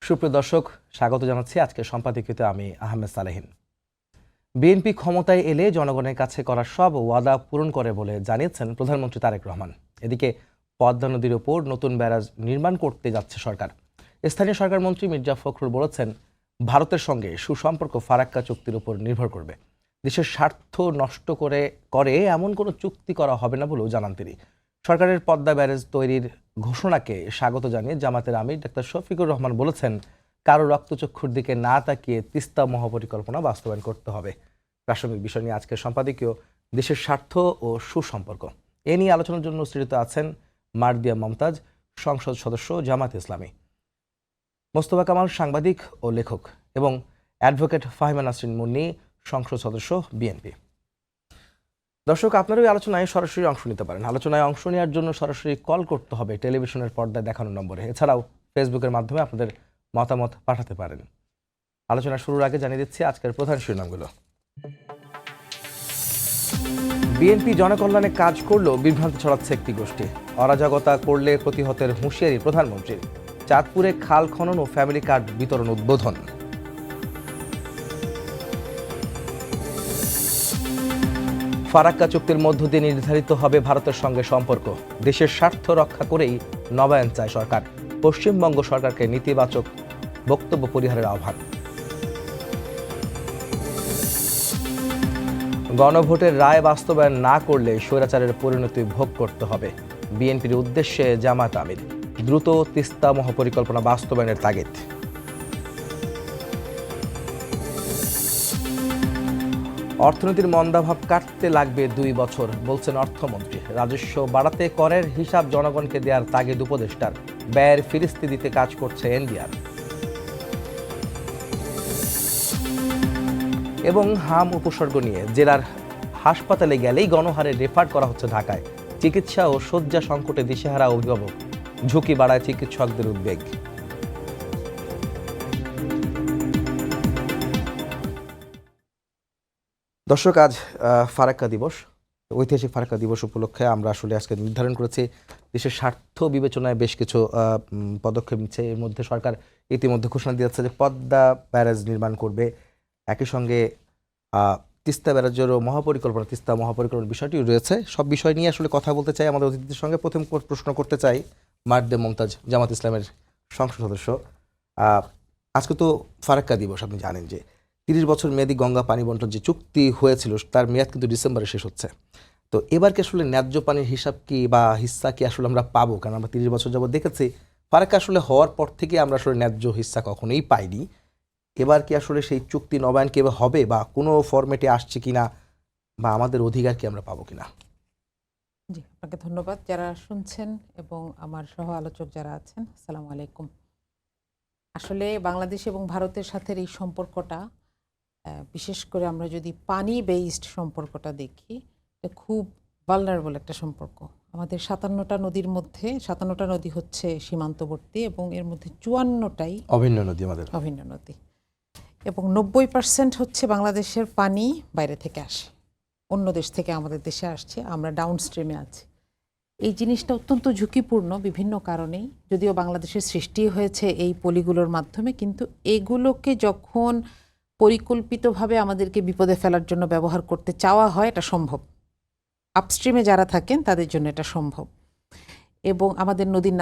সুপ্রিয় দর্শক, স্বাগত জানাচ্ছি আজকের সম্পাদকীয়তে আমি আহমেদ সালেহিন। বিএনপি ক্ষমতায় এলে জনগণের কাছে করা সব ওয়াদা পূরণ করে বলে জানিয়েছেন প্রধানমন্ত্রী তারেক রহমান। এদিকে পদ্মা নদীর ওপর নতুন ব্যারাজ নির্মাণ করতে যাচ্ছে সরকার। স্থানীয় সরকার মন্ত্রী মির্জা ফখরুল বলেছেন, ভারতের সঙ্গে সুসম্পর্ক ফারাক্কা চুক্তির উপর নির্ভর করবে। দেশের স্বার্থ নষ্ট করে এমন কোনো চুক্তি করা হবে না বলেও জানান তিনি। সরকারের পদ্মা ব্যারেজ তৈরির ঘোষণাকে স্বাগত জানিয়ে জামাতের আমির ডাক্তার শফিকুর রহমান বলেছেন, কারো রক্তচক্ষুর দিকে না তাকিয়ে তিস্তা মহাপরিকল্পনা বাস্তবায়ন করতে হবে। প্রাসঙ্গিক বিষয় নিয়ে আজকের সম্পাদকীয় দেশের স্বার্থ ও সুসম্পর্ক। এ নিয়ে আলোচনার জন্য উপস্থিত আছেন মারদিয়া মমতাজ, সংসদ সদস্য জামাত ইসলামী, মোস্তফা কামাল, সাংবাদিক ও লেখক, এবং অ্যাডভোকেট ফাহিমা নাসরিন মুন্নি, সংসদ সদস্য বিএনপি। দর্শক, আপনারা ওই আলোচনায় সরাসরি অংশ নিতে পারেন। আলোচনায় অংশ নেওয়ার জন্য সরাসরি কল করতে হবে টেলিভিশনের পর্দায় দেখানো নম্বরে। এছাড়াও ফেসবুকের মাধ্যমে আপনাদের মতামত পাঠাতে পারেন। আলোচনা শুরুর আগে জানিয়ে দিচ্ছি আজকের প্রধান শিরোনামগুলো। বিএনপি জনকল্যাণে কাজ করলেও বিভ্রান্তি ছড়াচ্ছে একটি গোষ্ঠী। অরাজকতা করলে প্রতিহতের হুঁশিয়ারি প্রধানমন্ত্রীর। চাঁদপুরে খাল খনন ও ফ্যামিলি কার্ড বিতরণ উদ্বোধন। ফারাক্কা চুক্তির মধ্য দিয়ে নির্ধারিত হবে ভারতের সঙ্গে সম্পর্ক। দেশের স্বার্থ রক্ষা করেই নবায়ন চায় সরকার। পশ্চিমবঙ্গ সরকারকে নেতিবাচক বক্তব্য পরিহারের আহ্বান। গণভোটের রায় বাস্তবায়ন না করলে স্বৈরাচারের পরিণতি ভোগ করতে হবে। বিএনপির উদ্দেশ্যে জামাত আমির। দ্রুত তিস্তা মহাপরিকল্পনা বাস্তবায়নের তাগিদ। অর্থনীতির মন্দাভাব কাটতে লাগবে 2 বছর, বলছেন অর্থমন্ত্রী। রাজস্ব বাড়াতে করের হিসাব জনগণকে দেওয়ার তাগিদ উপদেষ্টার। ব্যয়ের ফিরিস্তি দিতে কাজ করছে এনবিআর। এবং হাম উপসর্গ নিয়ে জেলার হাসপাতালে গেলেই গণহারে রেফার করা হচ্ছে ঢাকায়। চিকিৎসা ও শয্যা সংকটে দিশেহারা অভিভাবক। ঝুঁকি বাড়ায় চিকিৎসকদের উদ্বেগ। দর্শক, আজ ফারাক্কা দিবস। ঐতিহাসিক ফারাক্কা দিবস উপলক্ষে আমরা আসলে আজকে নির্ধারণ করেছি দেশের স্বার্থ বিবেচনায় বেশ কিছু পদক্ষেপ নিচ্ছে। এর মধ্যে সরকার ইতিমধ্যে ঘোষণা দিয়েছে যে পদ্মা ব্যারাজ নির্মাণ করবে। একই সঙ্গে তিস্তা ব্যারাজেরও মহাপরিকল্পনা, তিস্তা মহাপরিকল্পনার বিষয়টিও রয়েছে। সব বিষয় নিয়ে আসলে কথা বলতে চাই আমাদের অতিথিদের সঙ্গে। প্রথম প্রশ্ন করতে চাই মারদিয়া মমতাজ, জামাত ইসলামের সংসদ সদস্য। আজকে তো ফারাক্কা দিবস, আপনি জানেন যে 30 বছর মেয়াদী গঙ্গা পানি বন্টন যে চুক্তি হয়েছিল তার মেয়াদ কিন্তু ডিসেম্বরে শেষ হচ্ছে। তো এবার কি আসলে ন্যায্য পানির হিসাব কি বা হিস্সা কি আসলে আমরা পাবো? কারণ আমরা 30 বছর যাবত দেখেছি ফারাক্কা আসলে হওয়ার পর থেকে আমরা আসলে ন্যায্য হিস্সা কখনোই পাইনি। এবার কি আসলে সেই চুক্তি নবায়ন কি হবে বা কোনো ফরম্যাটে আসছে কিনা, বা আমাদের অধিকার কি আমরা পাবো কিনা? জি, আপনাকে ধন্যবাদ। যারা শুনছেন এবং আমার সহ আলোচক যারা আছেন, আসসালামু আলাইকুম। আসলে বাংলাদেশ এবং ভারতের সাথে এই সম্পর্কটা, বিশেষ করে আমরা যদি পানি বেসড সম্পর্কটা দেখি, খুব ভালনারেবল একটা সম্পর্ক। আমাদের 57টা নদীর মধ্যে 57টা নদী হচ্ছে সীমান্তবর্তী এবং এর মধ্যে 54টাই অভিন্ন নদী, আমাদের অভিন্ন নদী, এবং 90% হচ্ছে বাংলাদেশের পানি বাইরে থেকে আসে, অন্য দেশ থেকে আমাদের দেশে আসছে, আমরা ডাউন স্ট্রিমে আছি। এই জিনিসটা অত্যন্ত ঝুঁকিপূর্ণ বিভিন্ন কারণেই, যদিও বাংলাদেশের সৃষ্টি হয়েছে এই পলিগুলোর মাধ্যমে, কিন্তু এগুলোকে যখন পরিকল্পিতভাবে আমাদেরকে বিপদে ফেলার জন্য ব্যবহার করতে চাওয়া হয়, এটা সম্ভব। আপস্ট্রিমে যারা থাকেন তাদের জন্য এটা সম্ভব। এবং আমাদের নদীর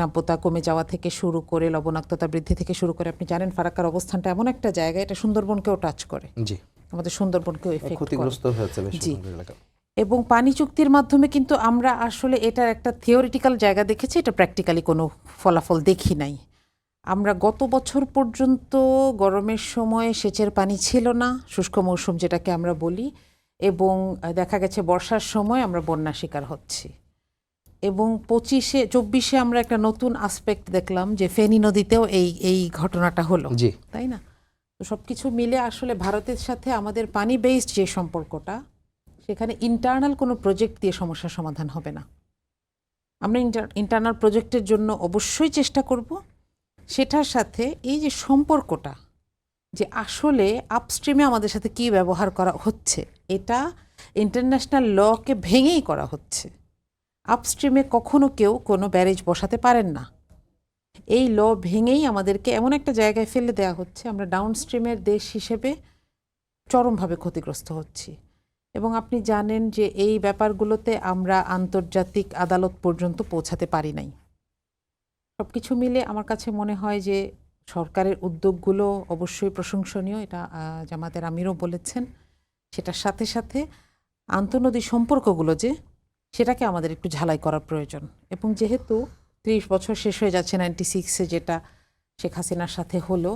নাব্যতা কমে যাওয়া থেকে শুরু করে, লবণাক্ততা বৃদ্ধি থেকে শুরু করে, আপনি জানেন ফারাক্কার অবস্থানটা এমন একটা জায়গা, এটা সুন্দরবনকেও টাচ করে। জি, আমাদের সুন্দরবনকেও ক্ষতিগ্রস্ত হয়েছে বেশ এলাকা। এবং পানি চুক্তির মাধ্যমে কিন্তু আমরা আসলে এটার একটা থিওরিটিক্যাল জায়গা দেখেছি, এটা প্র্যাকটিক্যালি কোনো ফলাফল দেখি নাই। আমরা গত বছর পর্যন্ত গরমের সময় সেচের পানি ছিল না, শুষ্ক মৌসুম যেটাকে আমরা বলি, এবং দেখা গেছে বর্ষার সময় আমরা বন্যা শিকার হচ্ছি। এবং 25-24 আমরা একটা নতুন আসপেক্ট দেখলাম যে ফেনী নদীতেও এই ঘটনাটা হলো, তাই না? তো সব কিছু মিলে আসলে ভারতের সাথে আমাদের পানি বেসড যে সম্পর্কটা, সেখানে ইন্টারনাল কোনো প্রজেক্ট দিয়ে সমস্যার সমাধান হবে না। আমরা ইন্টারনাল প্রজেক্টের জন্য অবশ্যই চেষ্টা করব। সেটার সাথে এই যে সম্পর্কটা, যে আসলে আপস্ট্রিমে আমাদের সাথে কি ব্যবহার করা হচ্ছে, এটা ইন্টারন্যাশনাল লকে ভেঙেই করা হচ্ছে। আপস্ট্রিমে কখনো কেউ কোনো ব্যারেজ বসাতে পারেন না, এই ল ভেঙেই আমাদেরকে এমন একটা জায়গায় ফেলে দেওয়া হচ্ছে, আমরা ডাউনস্ট্রিমের দেশ হিসেবে চরমভাবে ক্ষতিগ্রস্ত হচ্ছি। এবং আপনি জানেন যে এই ব্যাপারগুলোতে আমরা আন্তর্জাতিক আদালত পর্যন্ত পৌঁছাতে পারি নাই। সব কিছু মিলে আমার কাছে মনে হয় যে সরকারের উদ্যোগগুলো অবশ্যই প্রশংসনীয়, এটা জামাতের আমিরও বলেছেন। সেটার সাথে সাথে আন্তঃনদী সম্পর্কগুলো সেটাকে আমাদের একটু ঝালাই করার প্রয়োজন। এবং যেহেতু 30 বছর শেষ হয়ে যাচ্ছে 96-এ যেটা শেখ হাসিনার সাথে হলো,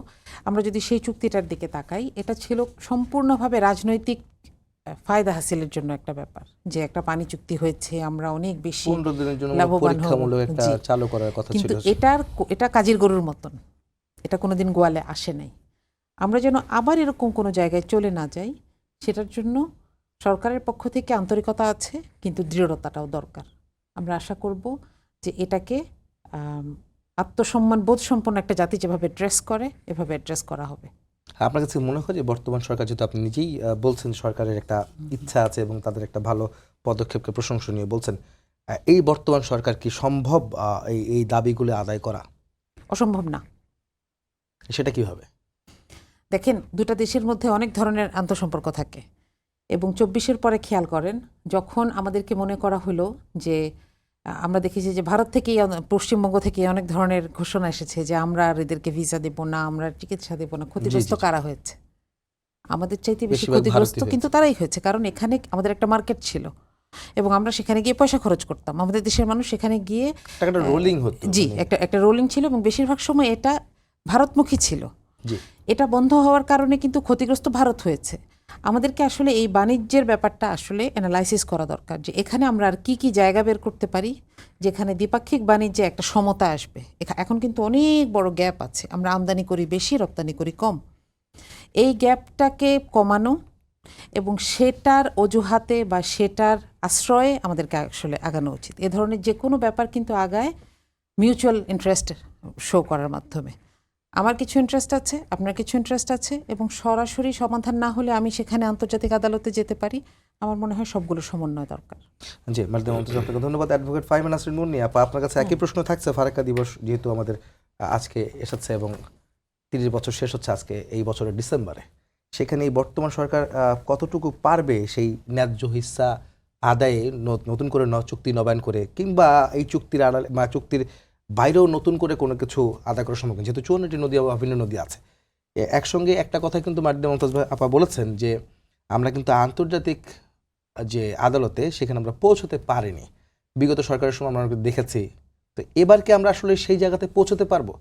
আমরা যদি সেই চুক্তিটার দিকে তাকাই, এটা ছিল সম্পূর্ণভাবে রাজনৈতিক ফায়দা হাসিলের জন্য একটা ব্যাপার, যে একটা পানি চুক্তি হয়েছে, আমরা অনেক বেশি 15 দিনের জন্য লাভবান হব। পরীক্ষামূলক একটা জি। চালু করার কথা ছিল। কিন্তু এটা কাজের গরুর মতন, এটা কোনোদিন গোয়ালে আসে নাই। আমরা যেন আবার এরকম কোনো জায়গায় চলে না যাই, সেটার জন্য সরকারের পক্ষ থেকে আন্তরিকতা আছে, কিন্তু দৃঢ়তাটাও দরকার। আমরা আশা করব যে এটাকে আত্মসম্মান বোধ সম্পন্ন একটা জাতি যেভাবে ড্রেস করে, এভাবে অ্যাড্রেস করা হবে। আপনার কাছে মনে হয় যে বর্তমান সরকার, যেহেতু আপনি নিজেই বলছেন সরকারের একটা ইচ্ছা আছে এবং তাদের একটা ভালো পদক্ষেপকে প্রশংসনীয় বলছেন, এই বর্তমান সরকার কি সম্ভব এই দাবিগুলো আদায় করা? অসম্ভব না। সেটা কিভাবে? দেখেন, দুটা দেশের মধ্যে অনেক ধরনের আন্তঃসম্পর্ক থাকে, এবং 24-এর পরে খেয়াল করেন, যখন আমাদেরকে মনে করা হলো যে আমরা দেখেছি যে ভারত থেকেই, পশ্চিমবঙ্গ থেকে অনেক ধরনের ঘোষণা এসেছে যে আমরা আর এদেরকে ভিসা দেব না, আমরা চিকিৎসা দেব না। ক্ষতিগ্রস্ত কারা হয়েছে? আমাদের চাইতে বেশি বেশিরভাগ ক্ষতিগ্রস্ত ভারতীয় কিন্তু তারাই হয়েছে, কারণ এখানে আমাদের একটা মার্কেট ছিল এবং আমরা সেখানে গিয়ে পয়সা খরচ করতাম। আমাদের দেশের মানুষ সেখানে গিয়ে একটা রোলিং হতো। জি, একটা রোলিং ছিল, এবং বেশিরভাগ সময় এটা ভারতমুখী ছিল। জি। এটা বন্ধ হওয়ার কারণে কিন্তু ক্ষতিগ্রস্ত ভারত হয়েছে। আমাদেরকে আসলে এই বাণিজ্যের ব্যাপারটা আসলে অ্যানালাইসিস করা দরকার, যে এখানে আমরা আর কি কি জায়গা বের করতে পারি যেখানে দ্বিপাক্ষিক বাণিজ্যে একটা সমতা আসবে। এখন কিন্তু অনেক বড় গ্যাপ আছে, আমরা আমদানি করি বেশি, রপ্তানি করি কম। এই গ্যাপটাকে কমানো এবং সেটার অজুহাতে বা সেটার আশ্রয়ে আমাদেরকে আসলে আগানো উচিত। এ ধরনের যে কোনো ব্যাপার কিন্তু আগায় মিউচুয়াল ইন্টারেস্ট শো করার মাধ্যমে। আমার কিছু ইন্টারেস্ট আছে, আপনার কিছু ইন্টারেস্ট আছে, এবং সরাসরি সমাধান না হলে আমি সেখানে আন্তর্জাতিক আদালতে যেতে পারি। আমার মনে হয় সবগুলো সমন্বয় দরকার। জি, ম্যাডাম আপনাকে ধন্যবাদ। অ্যাডভোকেট ফাহিমা নাসরিন মুন্নি আপা, আপনার কাছে একই প্রশ্ন থাকছে। ফারাক্কা দিবস যেহেতু আমাদের আজকে এসেছে এবং 30 বছর শেষ হচ্ছে আজকে, এই বছরের ডিসেম্বরে, সেখানে এই বর্তমান সরকার কতটুকু পারবে সেই ন্যায্য হিস্সা আদায়ে, নতুন করে চুক্তি নবায়ন করে, কিংবা এই চুক্তির আড়ালে বা চুক্তির বাইরেও নতুন করে কোনো কিছু আদায় করার সম্মুখীন, যেহেতু 54টি নদী বা বিভিন্ন নদী আছে। একসঙ্গে একটা কথা কিন্তু ম্যাডাম মমতাজ আপা বলেছেন যে আমরা কিন্তু আন্তর্জাতিক যে আদালতে সেখানে আমরা পৌঁছতে পারিনি, বিগত সরকারের সময় আমরা দেখেছি। তো এবার কি আমরা আসলে সেই জায়গাতে পৌঁছতে পারবো?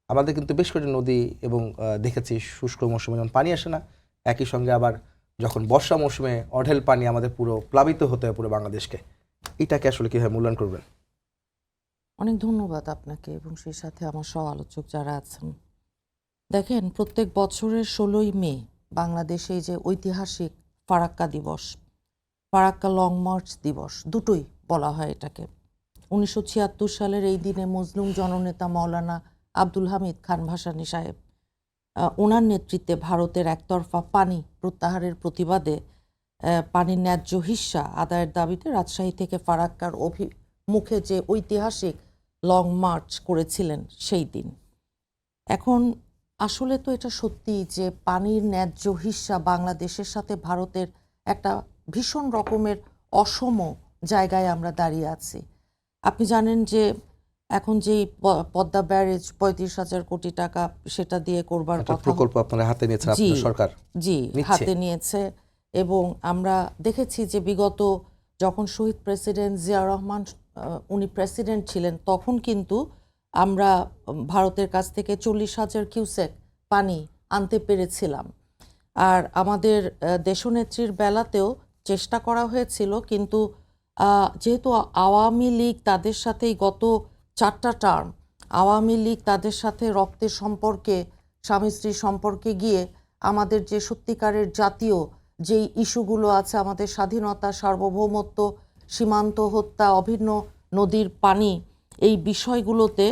আমাদের কিন্তু বেশ কয়েকটি নদী এবং দেখেছি শুষ্ক মৌসুমে যখন পানি আসে না, একই সঙ্গে আবার যখন বর্ষা মৌসুমে অঢেল পানি আমাদের পুরো প্লাবিত হতে হয় পুরো বাংলাদেশকে। এটাকে আসলে কীভাবে মূল্যায়ন করবেন? অনেক ধন্যবাদ আপনাকে এবং সেই সাথে আমার সহ আলোচক যারা আছেন। দেখেন, প্রত্যেক বছরের 16ই মে বাংলাদেশে এই যে ঐতিহাসিক ফারাক্কা দিবস, ফারাক্কা লং মার্চ দিবস, দুটোই বলা হয় এটাকে। 1976 সালের এই দিনে মজলুম জননেতা মাওলানা আব্দুল হামিদ খান ভাসানী সাহেব, ওনার নেতৃত্বে ভারতের একতরফা পানি প্রত্যাহারের প্রতিবাদে পানির ন্যায্য হিস্সা আদায়ের দাবিতে রাজশাহী থেকে ফারাক্কার মুখে যে ঐতিহাসিক লং মার্চ করেছিলেন সেই দিন। এখন আসলে তো এটা সত্যি যে পানির ন্যায্য হিস্সা বাংলাদেশের সাথে ভারতের একটা ভীষণ রকমের অসম জায়গায় আমরা দাঁড়িয়ে আছি। আপনি জানেন যে এখন যেই পদ্মা ব্যারেজ 35,000 কোটি টাকা সেটা দিয়ে করবার কথা, প্রকল্প আপনারা হাতে নিয়েছেন, আপনার সরকার জি হাতে নিয়েছে। এবং আমরা দেখেছি যে বিগত যখন শহীদ প্রেসিডেন্ট জিয়া রহমান উনি প্রেসিডেন্ট ছিলেন, তখন কিন্তু আমরা ভারতের কাছ থেকে 40,000 কিউসেক পানি আনতে পেরেছিলাম। আর আমাদের দেশনেত্রীর বেলাতেও চেষ্টা করা হয়েছিল, কিন্তু যেহেতু আওয়ামী লীগ তাদের সাথেই গত 4টা টার্ম আওয়ামী লীগ তাদের সাথে রক্তের সম্পর্কে, স্বামী স্ত্রী সম্পর্কে গিয়ে আমাদের যে সত্যিকারের জাতীয় যেই ইস্যুগুলো আছে, আমাদের স্বাধীনতা, সার্বভৌমত্ব, সীমান্ত হত্যা, অভিন্ন নদীর পানি, এই বিষয়গুলোতে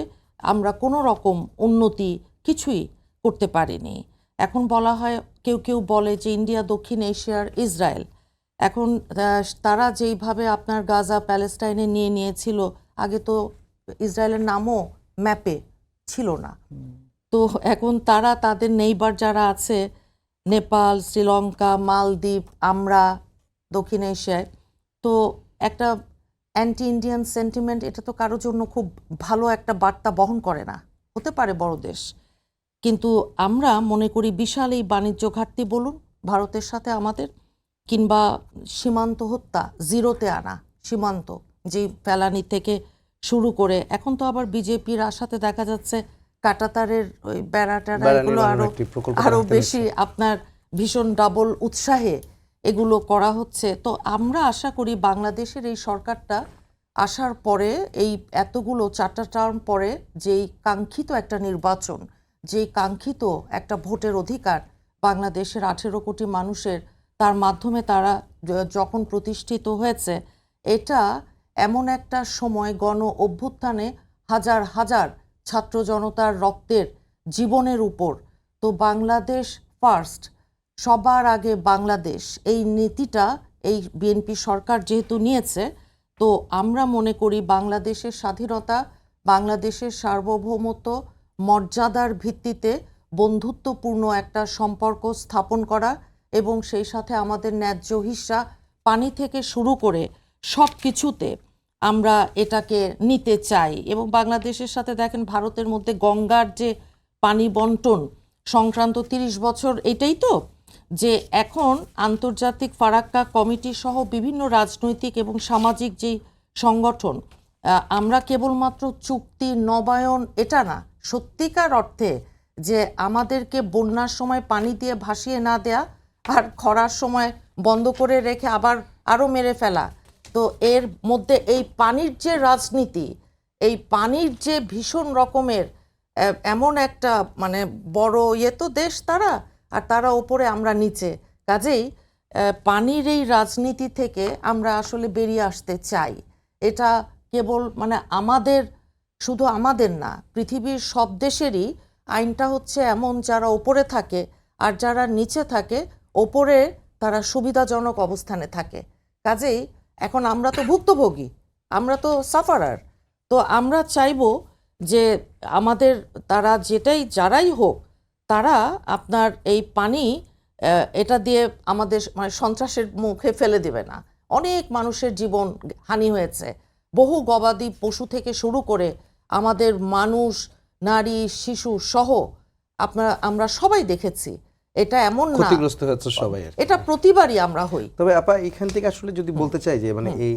আমরা কোনো রকম উন্নতি কিছুই করতে পারিনি। এখন বলা হয়, কেউ কেউ বলে যে ইন্ডিয়া দক্ষিণ এশিয়ার ইসরায়েল। এখন তারা যেইভাবে আপনার গাজা প্যালেস্টাইনে নিয়েছিল, আগে তো ইসরায়েলের নামও ম্যাপে ছিল না। তো এখন তারা তাদের নেইবার যারা আছে, নেপাল, শ্রীলঙ্কা, মালদ্বীপ, আমরা দক্ষিণ এশিয়ায়, তো একটা অ্যান্টি ইন্ডিয়ান সেন্টিমেন্ট, এটা তো কারোর জন্য খুব ভালো একটা বার্তা বহন করে না। হতে পারে বড় দেশ, কিন্তু আমরা মনে করি বিশাল এই বাণিজ্য ঘাটতি বলুন ভারতের সাথে আমাদের, কিংবা সীমান্ত হত্যা জিরোতে আনা, সীমান্ত যে ফেলানি থেকে শুরু করে, এখন তো আবার বিজেপির আশাতে দেখা যাচ্ছে কাঁটাতারের ওই বেড়াটারা এগুলো আরো বেশি আপনার ভীষণ ডাবল উৎসাহে এগুলো করা হচ্ছে। তো আমরা আশা করি বাংলাদেশের এই সরকারটা আসার পরে, এই এতগুলো 4টা টার্ম পরে, যেই কাঙ্ক্ষিত একটা নির্বাচন, যেই কাঙ্ক্ষিত একটা ভোটের অধিকার বাংলাদেশের 18 কোটি মানুষের, তার মাধ্যমে তারা যখন প্রতিষ্ঠিত হয়েছে, এটা এমন একটা সময় গণ অভ্যুত্থানে হাজার হাজার ছাত্র জনতার রক্তের, জীবনের উপর, তো বাংলাদেশ ফার্স্ট, সবার আগে বাংলাদেশ, এই নীতিটা এই বিএনপি সরকার যেহেতু নিয়েছে, তো আমরা মনে করি বাংলাদেশের স্বাধীনতা, বাংলাদেশের সার্বভৌমত্ব, মর্যাদার ভিত্তিতে বন্ধুত্বপূর্ণ একটা সম্পর্ক স্থাপন করা, এবং সেই সাথে আমাদের ন্যায্য হিস্সা পানি থেকে শুরু করে সব কিছুতে আমরা এটাকে নিতে চাই। এবং বাংলাদেশের সাথে দেখেন ভারতের মধ্যে গঙ্গার যে পানি বন্টন সংক্রান্ত 30 বছর, এটাই তো যে এখন আন্তর্জাতিক ফারাক্কা কমিটি সহ বিভিন্ন রাজনৈতিক এবং সামাজিক যেই সংগঠন, আমরা কেবলমাত্র চুক্তি নবায়ন এটা না, সত্যিকার অর্থে যে আমাদেরকে বন্যার সময় পানি দিয়ে ভাসিয়ে না দেয়া, আর খরার সময় বন্ধ করে রেখে আবার আরও মেরে ফেলা, তো এর মধ্যে এই পানির যে রাজনীতি, এই পানির যে ভীষণ রকমের এমন একটা মানে বড় তো দেশ তারা, আর তারা ওপরে আমরা নিচে, কাজেই পানির এই রাজনীতি থেকে আমরা আসলে বেরিয়ে আসতে চাই। এটা কেবল মানে আমাদের, শুধু আমাদের না, পৃথিবীর সব দেশেরই আইনটা হচ্ছে এমন, যারা ওপরে থাকে আর যারা নিচে থাকে, ওপরে তারা সুবিধাজনক অবস্থানে থাকে। কাজেই এখন আমরা তো ভুক্তভোগী, আমরা তো সাফারার, তো আমরা চাইবো যে আমাদের তারা যারাই হোক, তারা আপনার এই পানি এটা দিয়ে আমাদের মানে সন্ত্রাসের মুখে ফেলে দেবে না। অনেক মানুষের জীবন হানি হয়েছে, বহু গবাদি পশু থেকে শুরু করে আমাদের মানুষ, নারী, শিশু সহ আমরা সবাই দেখেছি। এটা এমন না ক্ষতিগ্রস্ত হচ্ছে সবাই, এটা প্রতিবারই আমরা হই। তবে আপা এখান থেকে আসলে যদি বলতে চাই যে মানে এই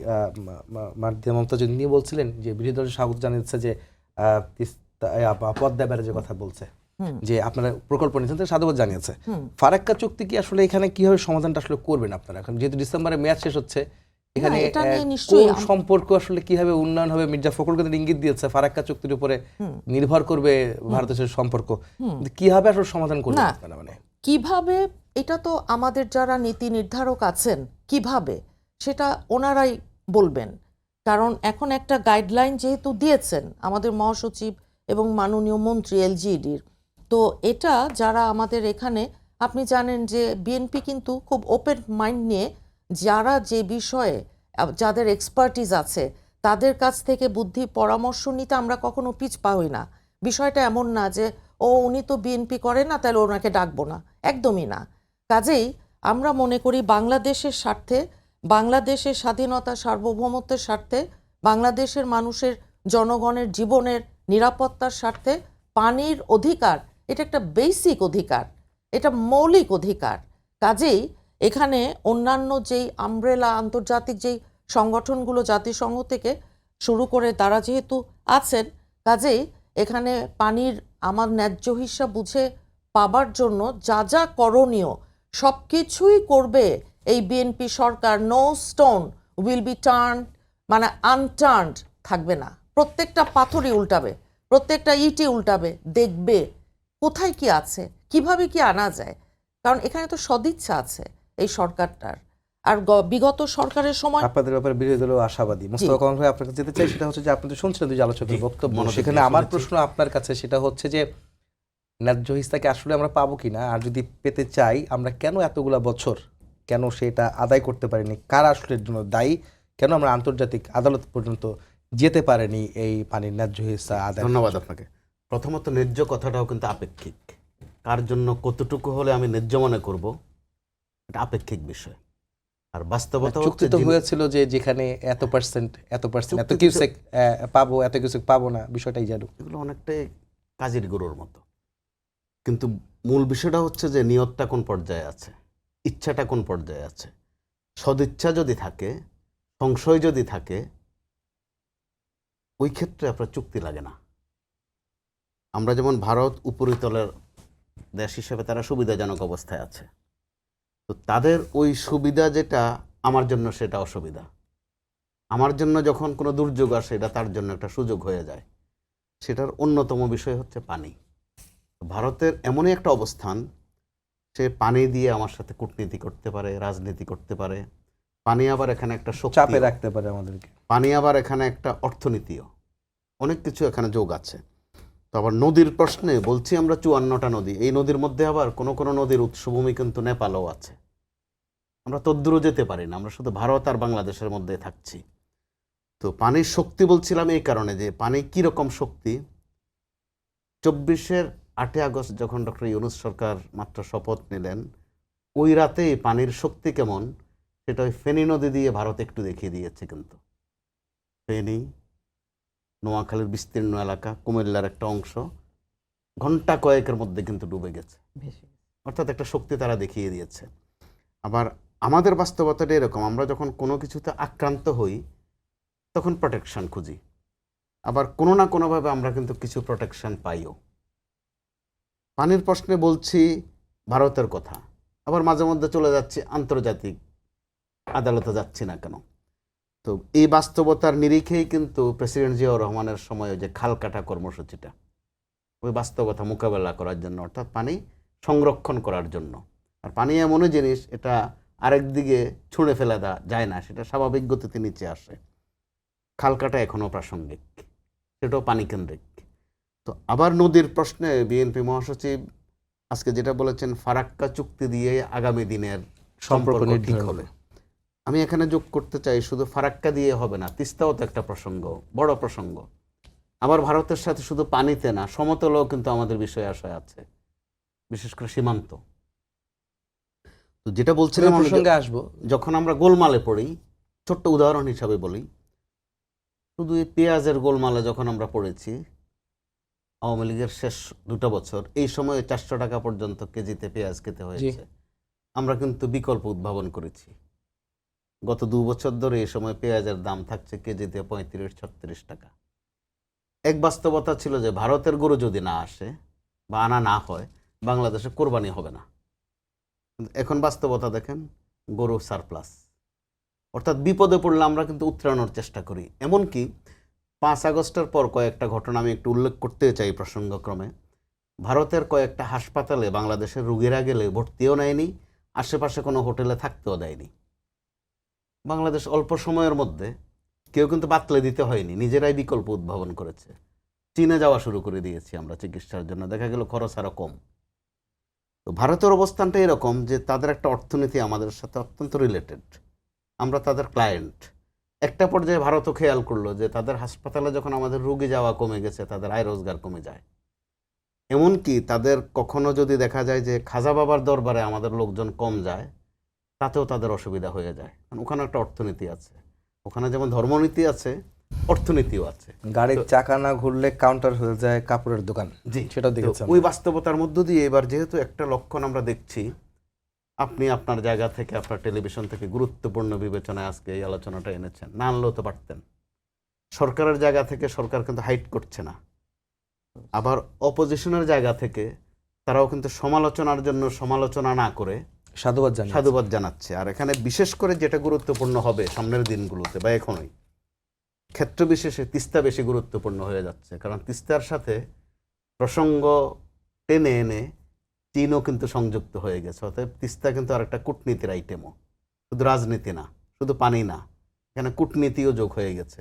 মমতা যদি নিয়ে বলছিলেন যে বিরোধী দল স্বাগত জানিয়েছে যে পদ্মা ব্যারাজের কথা বলছে, যে আপনারা প্রকল্প নিয়েছেন, তো সাধুবাদ জানিয়েছে। ফারাক্কা চুক্তি কি আসলে এখানে কিভাবে সমাধানটা আসলে করবেন আপনারা? এখন যেহেতু ডিসেম্বরে মেয়াদ শেষ হচ্ছে, এখানে কোন সম্পর্ক আসলে কিভাবে উন্নয়ন হবে? মির্জা ফখরুল কিন্তু ইঙ্গিত দিয়েছে ফারাক্কা চুক্তির উপরে নির্ভর করবে ভারতের সাথে সম্পর্ক, কিভাবে আসলে সমাধান করবেন আপনারা? মানে কিভাবে, এটা তো আমাদের যারা নীতি নির্ধারক আছেন, কিভাবে সেটা ওনারাই বলবেন। কারণ এখন একটা গাইডলাইন যেহেতু দিয়েছেন আমাদের মহাসচিব এবং মাননীয় মন্ত্রী এলজিইডির, তো এটা যারা আমাদের এখানে, আপনি জানেন যে বিএনপি কিন্তু খুব ওপেন মাইন্ড নিয়ে, যারা যে বিষয়ে যাদের এক্সপার্টিস আছে তাদের কাছ থেকে বুদ্ধি পরামর্শ নিতে আমরা কখনো পিছপা হই না। বিষয়টা এমন না যে উনি তো বিএনপি করে না তাহলে ওনাকে ডাকবো না, একদমই না। কাজেই আমরা মনে করি বাংলাদেশের স্বার্থে, বাংলাদেশের স্বাধীনতা সার্বভৌমত্বের স্বার্থে, বাংলাদেশের মানুষের জনগণের জীবনের নিরাপত্তার স্বার্থে পানির অধিকার, এটা একটা বেসিক অধিকার, এটা মৌলিক অধিকার। কাজেই এখানে অন্যান্য যেই আমব্রেলা আন্তর্জাতিক যেই সংগঠনগুলো জাতিসংঘ থেকে শুরু করে তারা যেহেতু আছেন, কাজেই এখানে পানির আমার ন্যায্য হিস্সা বুঝে পাবার জন্য যা যা করণীয় সব কিছুই করবে এই বিএনপি সরকার। No stone will be turn, মানে আনটার্নড থাকবে না, প্রত্যেকটা পাথরই উল্টাবে, প্রত্যেকটা ইটই উল্টাবে, দেখবে কোথায় কি আছে, কিভাবে কি আনা যায়। কারণ এখানে তো সদিচ্ছা আছে এই সরকারটার, আর বিগত সরকারের সময় আপনাদের ব্যাপারে বিরোধী দল আশাবাদী। মোস্তফা কামাল ভাই, আপনাকে যেতে চাই সেটা হচ্ছে যে আপনি তো শুনছিলেন দুই আলোচকের বক্তব্য, সেখানে আমার প্রশ্ন আপনার কাছে সেটা হচ্ছে যে ন্যায্য হিস্সাকে আসলে আমরা পাবো কিনা, আর যদি পেতে চাই আমরা কেন এতগুলা বছর কেন সেটা আদায় করতে পারিনি, কারা আসলে এর জন্য দায়ী, কেন আমরা আন্তর্জাতিক আদালত পর্যন্ত যেতে পারিনি এই পানির ন্যায্য হিস্সা আদায়? ধন্যবাদ আপনাকে। প্রথমত ন্যায্য কথাটাও কিন্তু আপেক্ষিক। কার জন্য কতটুকু হলে আমি ন্যায্য মনে করব, এটা আপেক্ষিক বিষয়। আর বাস্তবতা চুক্তি তো হয়েছিল যে যেখানে এত পার্সেন্ট এত চুক্তি তো- কিউসেক পাবো, এত কিউসেক পাবো না, বিষয়টাই জানো। এগুলো অনেকটাই কাজের গরুর মতো। কিন্তু মূল বিষয়টা হচ্ছে যে নিয়তটা কোন পর্যায়ে আছে, ইচ্ছাটা কোন পর্যায়ে আছে। সদিচ্ছা যদি থাকে, সংশয় যদি থাকে, ওই ক্ষেত্রে আপনার চুক্তি লাগে না। আমরা যেমন ভারত উপরিতলের দেশ হিসেবে তারা সুবিধাজনক অবস্থায় আছে, তো তাদের ওই সুবিধা যেটা আমার জন্য সেটা অসুবিধা। আমার জন্য যখন কোনো দুর্যোগ আসে এটা তার জন্য একটা সুযোগ হয়ে যায়। সেটার অন্যতম বিষয় হচ্ছে পানি। ভারতের এমনই একটা অবস্থান, সে পানি দিয়ে আমার সাথে কূটনীতি করতে পারে, রাজনীতি করতে পারে। পানি আবার এখানে একটা শক্তি, চাপে রাখতে পারে আমাদেরকে। পানি আবার এখানে একটা অর্থনীতিও, অনেক কিছু এখানে যোগ আছে। তো আবার নদীর প্রশ্নে বলছি আমরা 54টা নদী, এই নদীর মধ্যে আবার কোনো কোনো নদীর উৎসভূমি কিন্তু নেপালও আছে। আমরা তদ্দূরও যেতে পারি না, আমরা শুধু ভারত আর বাংলাদেশের মধ্যে থাকছি। তো পানির শক্তি বলছিলাম এই কারণে যে পানি কীরকম শক্তি। 8 আগস্ট যখন ডক্টর ইউনূস সরকার মাত্র শপথ নিলেন, ওই রাতেই পানির শক্তি কেমন সেটা ওই ফেনী নদী দিয়ে ভারত একটু দেখিয়ে দিয়েছে। কিন্তু ফেনী, নোয়াখালীর বিস্তীর্ণ এলাকা, কুমিল্লার একটা অংশ ঘন্টা কয়েকের মধ্যে কিন্তু ডুবে গেছে। অর্থাৎ একটা শক্তি তারা দেখিয়ে দিয়েছে। আবার আমাদের বাস্তবতাটা এরকম, আমরা যখন কোনো কিছুতে আক্রান্ত হই তখন প্রোটেকশন খুঁজি, আবার কোনো না কোনোভাবে আমরা কিন্তু কিছু প্রোটেকশন পাইও। পানির প্রশ্নে বলছি ভারতের কথা, আবার মাঝে মধ্যে চলে যাচ্ছি আন্তর্জাতিক আদালতে, যাচ্ছি না কেন। তো এই বাস্তবতার নিরিখেই কিন্তু প্রেসিডেন্ট জিয়াউর রহমানের সময় যে খাল কাটা কর্মসূচিটা, ওই বাস্তবতা মোকাবেলা করার জন্য, অর্থাৎ পানি সংরক্ষণ করার জন্য। আর পানি এমনই জিনিস, এটা আরেক দিকে ছুঁড়ে ফেলা যায় না, সেটা স্বাভাবিক গতিতে নিচে আসে। খাল কাটা এখনও প্রাসঙ্গিক, সেটাও পানি কেন্দ্রিক। তো আবার নদীর প্রশ্নে বিএনপি মহাসচিব আজকে যেটা বলেছেন, ফারাক্কা চুক্তি দিয়ে আগামী দিনের সম্পর্ক ঠিক হবে। আমি এখানে যোগ করতে চাই, শুধু ফারাক্কা দিয়ে হবে না, তিস্তাও তো একটা প্রসঙ্গ, বড় প্রসঙ্গ। আবার ভারতের সাথে শুধু পানিতে না, সমতলেও কিন্তু আমাদের বিষয় আশয় আছে, বিশেষ করে সীমান্ত। তো যেটা বলছিলাম, প্রসঙ্গে আসবো। যখন আমরা গোলমালে পড়ি, ছোট্ট উদাহরণ হিসাবে বলি, শুধু এই পেঁয়াজের গোলমালে যখন আমরা পড়েছি আওয়ামী লীগের শেষ 2টা বছর, এই সময়ে 400 টাকা পর্যন্ত কেজিতে পেঁয়াজ খেতে হয়েছে। আমরা কিন্তু বিকল্প উদ্ভাবন করেছি। গত 2 বছর ধরে এই সময় পেঁয়াজের দাম থাকছে কেজিতে 35-36 টাকা। এক বাস্তবতা ছিল যে ভারতের গরু যদি না আসে বা আনা না হয়, বাংলাদেশে কোরবানি হবে না। এখন বাস্তবতা দেখেন, গরু সারপ্লাস। অর্থাৎ বিপদে পড়লে আমরা কিন্তু উত্তরানোর চেষ্টা করি। এমনকি 5 আগস্টের পর কয়েকটা ঘটনা আমি একটু উল্লেখ করতে চাই প্রসঙ্গক্রমে। ভারতের কয়েকটা হাসপাতালে বাংলাদেশের রোগীরা গেলে ভর্তিও নেয়নি, আশেপাশে কোনো হোটেলে থাকতেও দেয়নি। বাংলাদেশ অল্প সময়ের মধ্যে, কেউ কিন্তু বাতলে দিতে হয়নি, নিজেরাই বিকল্প উদ্ভাবন করেছে। চীনে যাওয়া শুরু করে দিয়েছি আমরা চিকিৎসার জন্য, দেখা গেল খরচ আরও কম। তো ভারতের অবস্থানটা এরকম যে তাদের একটা অর্থনীতি আমাদের সাথে অত্যন্ত রিলেটেড, আমরা তাদের ক্লায়েন্ট। একটা পর্যায়ে ভারতও খেয়াল করলো যে তাদের হাসপাতালে যখন আমাদের রোগী যাওয়া কমে গেছে, তাদের আয় রোজগার কমে যায়। এমনকি তাদের কখনো যদি দেখা যায় যে খাজা বাবার দরবারে আমাদের লোকজন কম যায়, তাতেও তাদের অসুবিধা হয়ে যায়। কারণ ওখানে একটা অর্থনীতি আছে, ওখানে যেমন ধর্মনীতি আছে, অর্থনীতিও আছে। গাড়ির চাকা না ঘুরলে কাউন্টার হয়ে যায় কাপড়ের দোকান, জি, সেটা দেখেছি। ওই বাস্তবতার মধ্য দিয়ে এবার যেহেতু একটা লক্ষণ আমরা দেখছি, আপনি আপনার জায়গা থেকে, আপনার টেলিভিশন থেকে গুরুত্বপূর্ণ বিবেচনায় আজকে এই আলোচনাটা এনেছেন, না আনলেও তো পারতেন। সরকারের জায়গা থেকে সরকার কিন্তু হাইট করছে না, আবার অপোজিশনের জায়গা থেকে তারাও কিন্তু সমালোচনার জন্য সমালোচনা না করে সাধুবাদ জানাচ্ছে। আর এখানে বিশেষ করে যেটা গুরুত্বপূর্ণ হবে সামনের দিনগুলোতে বা এখনই, ক্ষেত্র বিশেষে তিস্তা বেশি গুরুত্বপূর্ণ হয়ে যাচ্ছে। কারণ তিস্তার সাথে প্রসঙ্গ টেনে এনে চীনও কিন্তু সংযুক্ত হয়ে গেছে। অতএব তিস্তা কিন্তু আরেকটা কূটনীতির আইটেমও, শুধু রাজনীতি না, শুধু পানি না, এখানে কূটনীতিও যোগ হয়ে গেছে।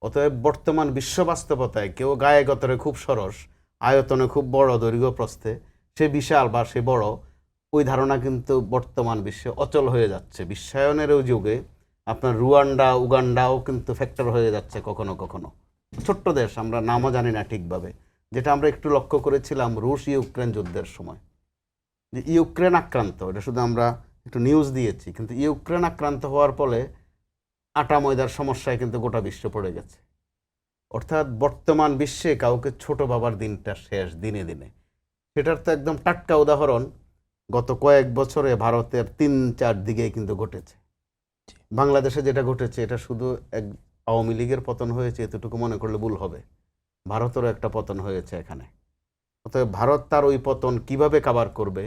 অতএব বর্তমান বিশ্ব বাস্তবতায় কেউ গায়ে গতরে খুব সরস, আয়তনে খুব বড়, দৈর্ঘ্য প্রস্থে সে বিশাল বা সে বড়, ওই ধারণা কিন্তু বর্তমান বিশ্বে অচল হয়ে যাচ্ছে। বিশ্বায়নেরও যুগে আপনার রুয়ান্ডা, উগান্ডাও কিন্তু ফ্যাক্টর হয়ে যাচ্ছে কখনো কখনো। ছোট্ট দেশ, আমরা নামও জানি না ঠিকভাবে, যেটা আমরা একটু লক্ষ্য করেছিলাম রুশ ইউক্রেন যুদ্ধের সময়, যে ইউক্রেন আক্রান্ত, এটা শুধু আমরা একটু নিউজ দিয়েছি, কিন্তু ইউক্রেন আক্রান্ত হওয়ার ফলে আটা ময়দার সমস্যায় কিন্তু গোটা বিশ্ব পড়ে গেছে। অর্থাৎ বর্তমান বিশ্বে কাউকে ছোট ভাবার দিনটা শেষ, দিনে দিনে। সেটার তো একদম টাটকা উদাহরণ গত কয়েক বছরে ভারতের 3-4 দিকে কিন্তু ঘটেছে। বাংলাদেশে যেটা ঘটেছে এটা শুধু এক আওয়ামী লীগের পতন হয়েছে এতটুকু মনে করলে ভুল হবে, ভারতেরও একটা পতন হয়েছে এখানে। অতএব ভারত তার ওই পতন কিভাবে কাভার করবে,